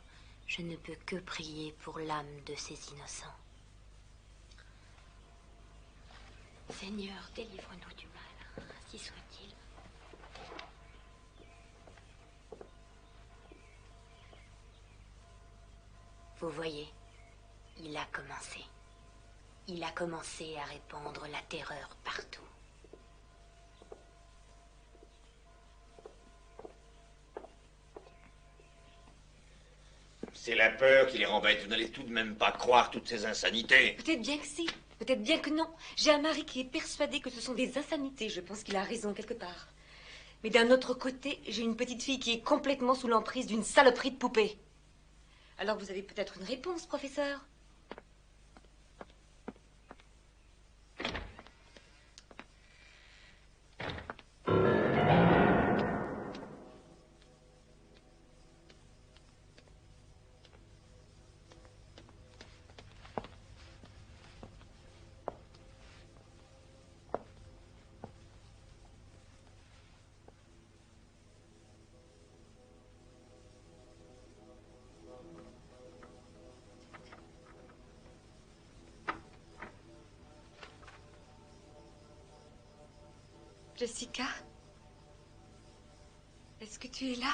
Je ne peux que prier pour l'âme de ces innocents. Seigneur, délivre-nous du mal, ainsi soit-il. Vous voyez, il a commencé. Il a commencé à répandre la terreur partout. C'est la peur qui les rend bêtes. Vous n'allez tout de même pas croire toutes ces insanités. Peut-être bien que si, peut-être bien que non. J'ai un mari qui est persuadé que ce sont des insanités. Je pense qu'il a raison quelque part. Mais d'un autre côté, j'ai une petite fille qui est complètement sous l'emprise d'une saloperie de poupée. Alors vous avez peut-être une réponse, professeur? Jessica? Est-ce que tu es là?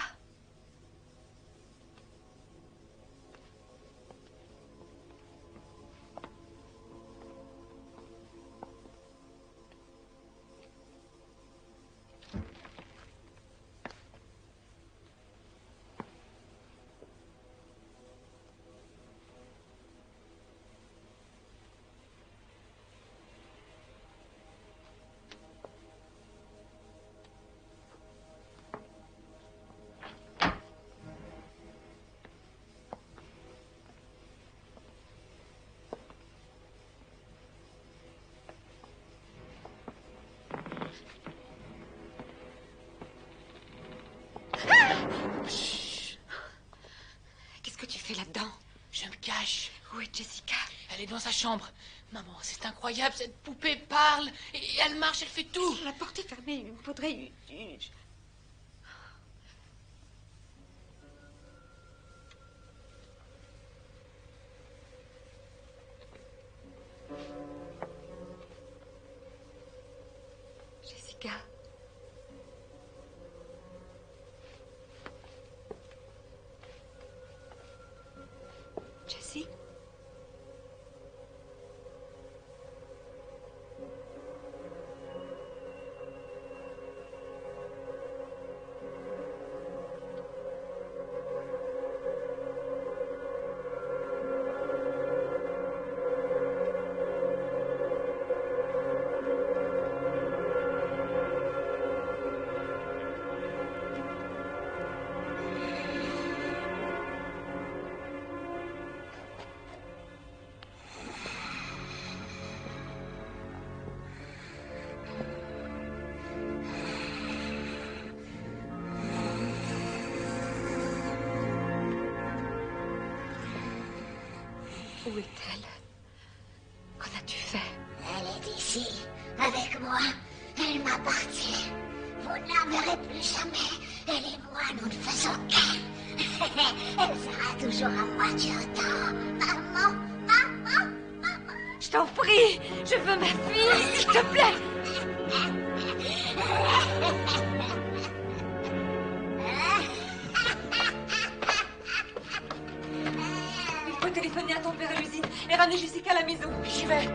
cache. Où est Jessica? Elle est dans sa chambre. Maman, c'est incroyable, cette poupée parle, et elle marche, elle fait tout. La porte est fermée, il me faudrait une... Jessica. Jessie. Où est-elle? Qu'en as-tu fait? Elle est ici, avec moi. Elle m'appartient. Vous ne la verrez plus jamais. Elle et moi, nous ne faisons qu'un. Elle sera toujours à moi du temps. Maman, maman, maman. Je t'en prie, je veux ma fille, s'il te plaît. Il faut téléphoner à ton père à l'usine et ramener Jessica à la maison. J'y vais.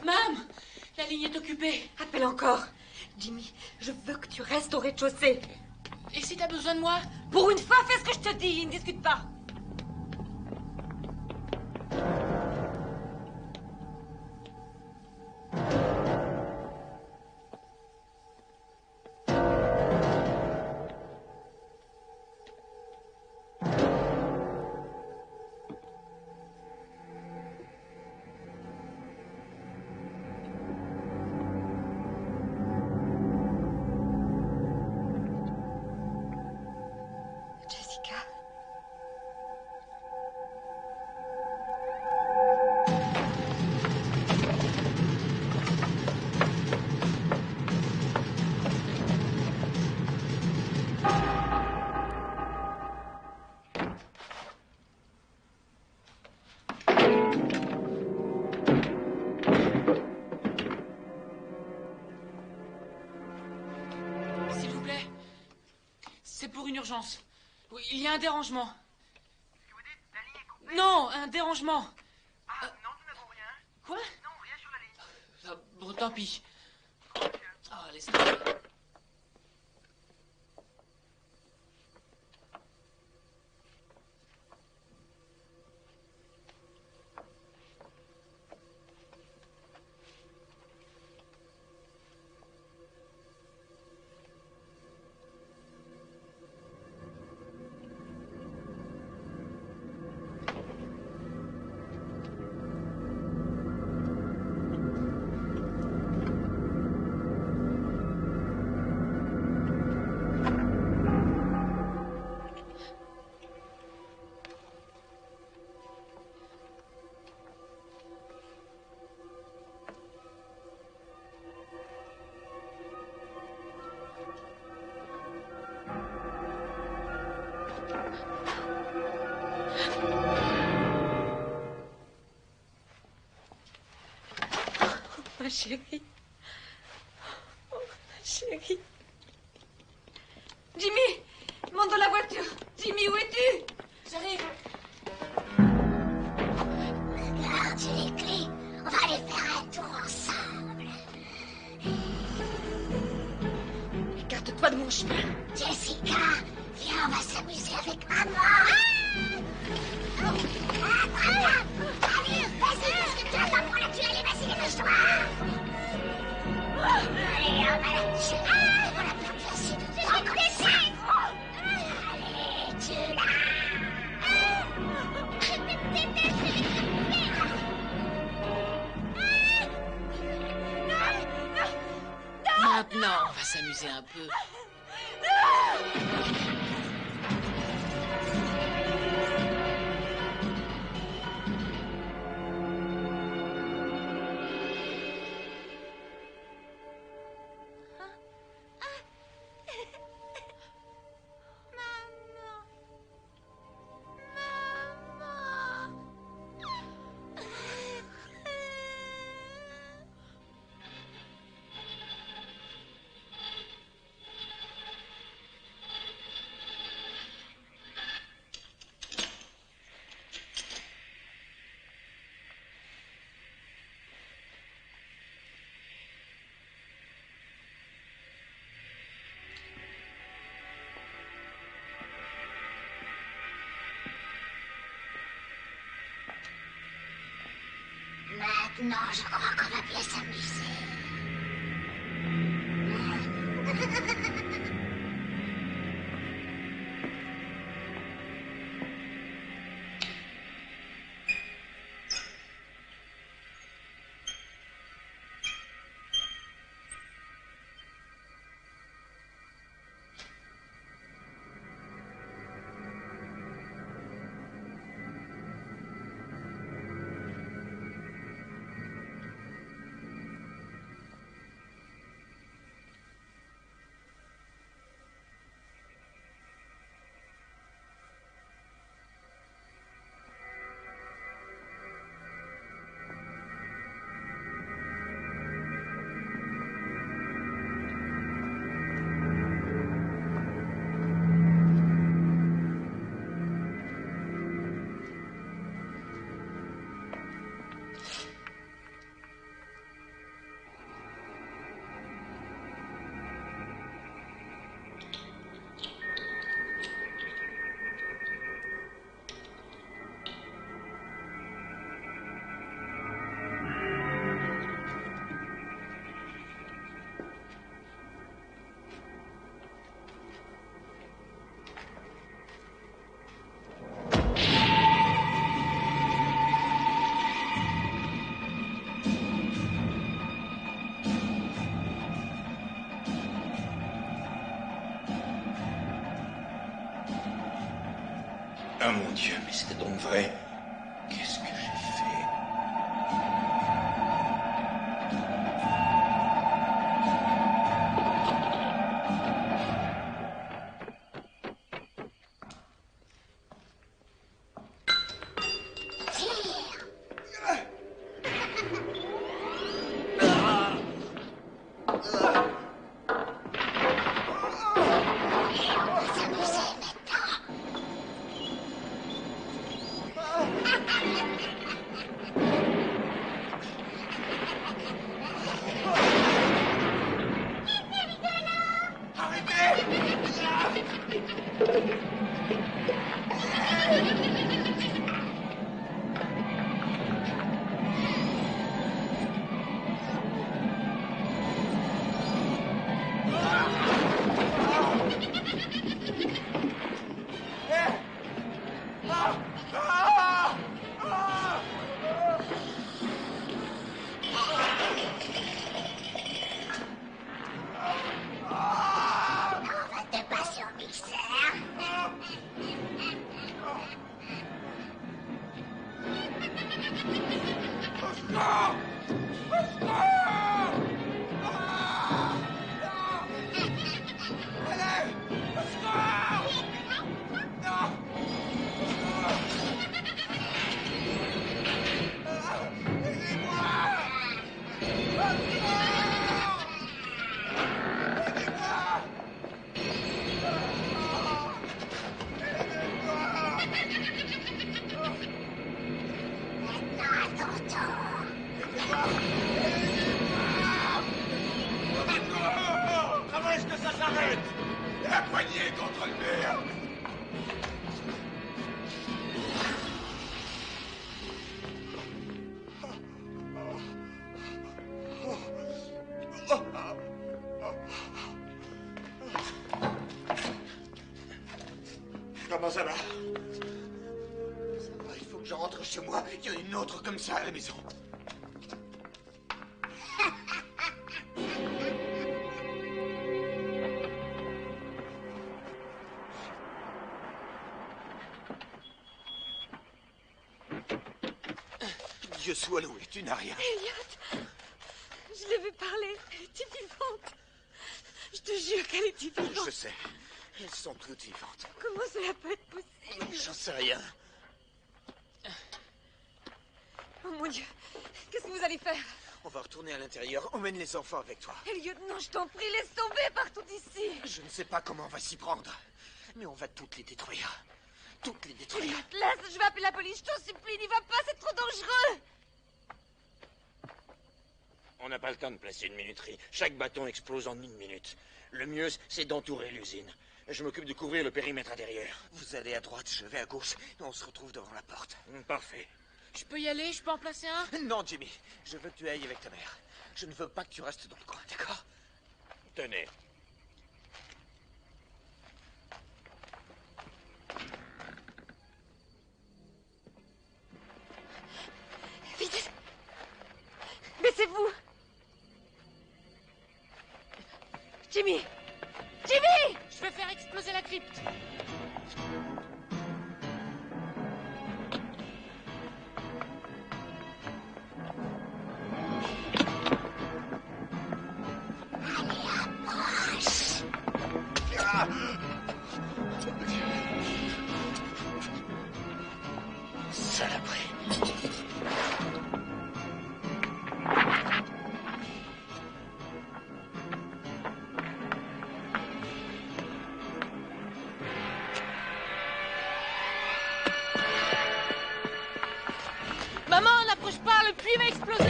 Mam, la ligne est occupée. Appelle encore. Jimmy, je veux que tu restes au rez-de-chaussée. Et si t'as besoin de moi? Pour une fois, fais ce que je te dis, ne discute pas. Jessica. S'il vous plaît. C'est pour une urgence. Oui, il y a un dérangement. Qu'est-ce que vous dites? La ligne est coupée? Non, un dérangement. Ah, non, nous n'avons rien. Quoi? Non, rien sur la ligne. Ah, bon, tant pis. Ah, laisse tomber. Ma chérie. Oh, ma chérie. Jimmy, monte dans la voiture. Jimmy, où es-tu? J'arrive. Regarde, j'ai les clés. On va aller faire un tour ensemble. Écarte-toi de mon chemin. Jessica, viens on va s'amuser avec maman. Allez, vas-y, qu'est-ce que tu attends pour la tuer? Allez, vas-y, dépêche-toi. Allez, on va la tuer. On a plein de facile. Allez, tue-la. Maintenant, on va s'amuser un peu. Maintenant, je crois qu'on va bien s'amuser. Ah mon Dieu, mais c'est donc vrai. Qu'est-ce que j'ai fait? Avant que ça s'arrête! La poignée contre le mur! Comment ça va? Ça va, il faut que je rentre chez moi. Il y en a une autre comme ça à la maison. Dieu soit loué, tu n'as rien. Elliot, je l'ai vu parler. Elle était vivante. Je te jure qu'elle était vivante. Je sais. Elles sont toutes vivantes. Comment cela peut être possible? J'en sais rien. Oh mon Dieu, qu'est-ce que vous allez faire? On va retourner à l'intérieur. Emmène les enfants avec toi. Elliot, non, je t'en prie, laisse tomber partout ici. Je ne sais pas comment on va s'y prendre, mais on va toutes les détruire. Toutes les détruire. Elliot, laisse, je vais appeler la police, je t'en supplie, n'y va pas, c'est trop dangereux. On n'a pas le temps de placer une minuterie. Chaque bâton explose en 1 minute. Le mieux, c'est d'entourer l'usine. Je m'occupe de couvrir le périmètre intérieur. Vous allez à droite, je vais à gauche, et on se retrouve devant la porte. Parfait. Je peux y aller? Je peux en placer un? Non, Jimmy, je veux que tu ailles avec ta mère. Je ne veux pas que tu restes dans le coin, d'accord? Tenez. Vite! Baissez-vous! Jimmy! Jimmy! Je vais faire exploser la crypte. Saloperie. Maman, n'approche pas, le puits va exploser.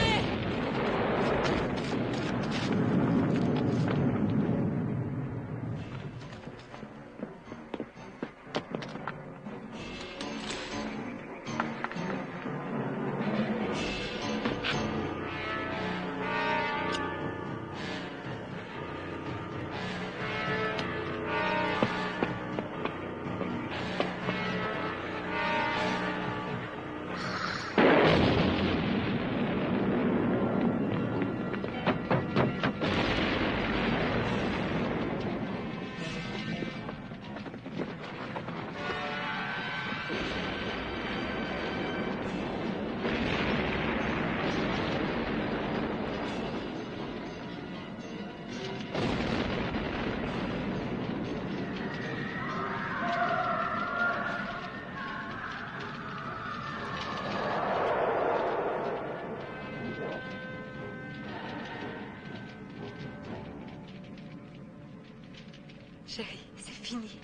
Chérie, c'est fini.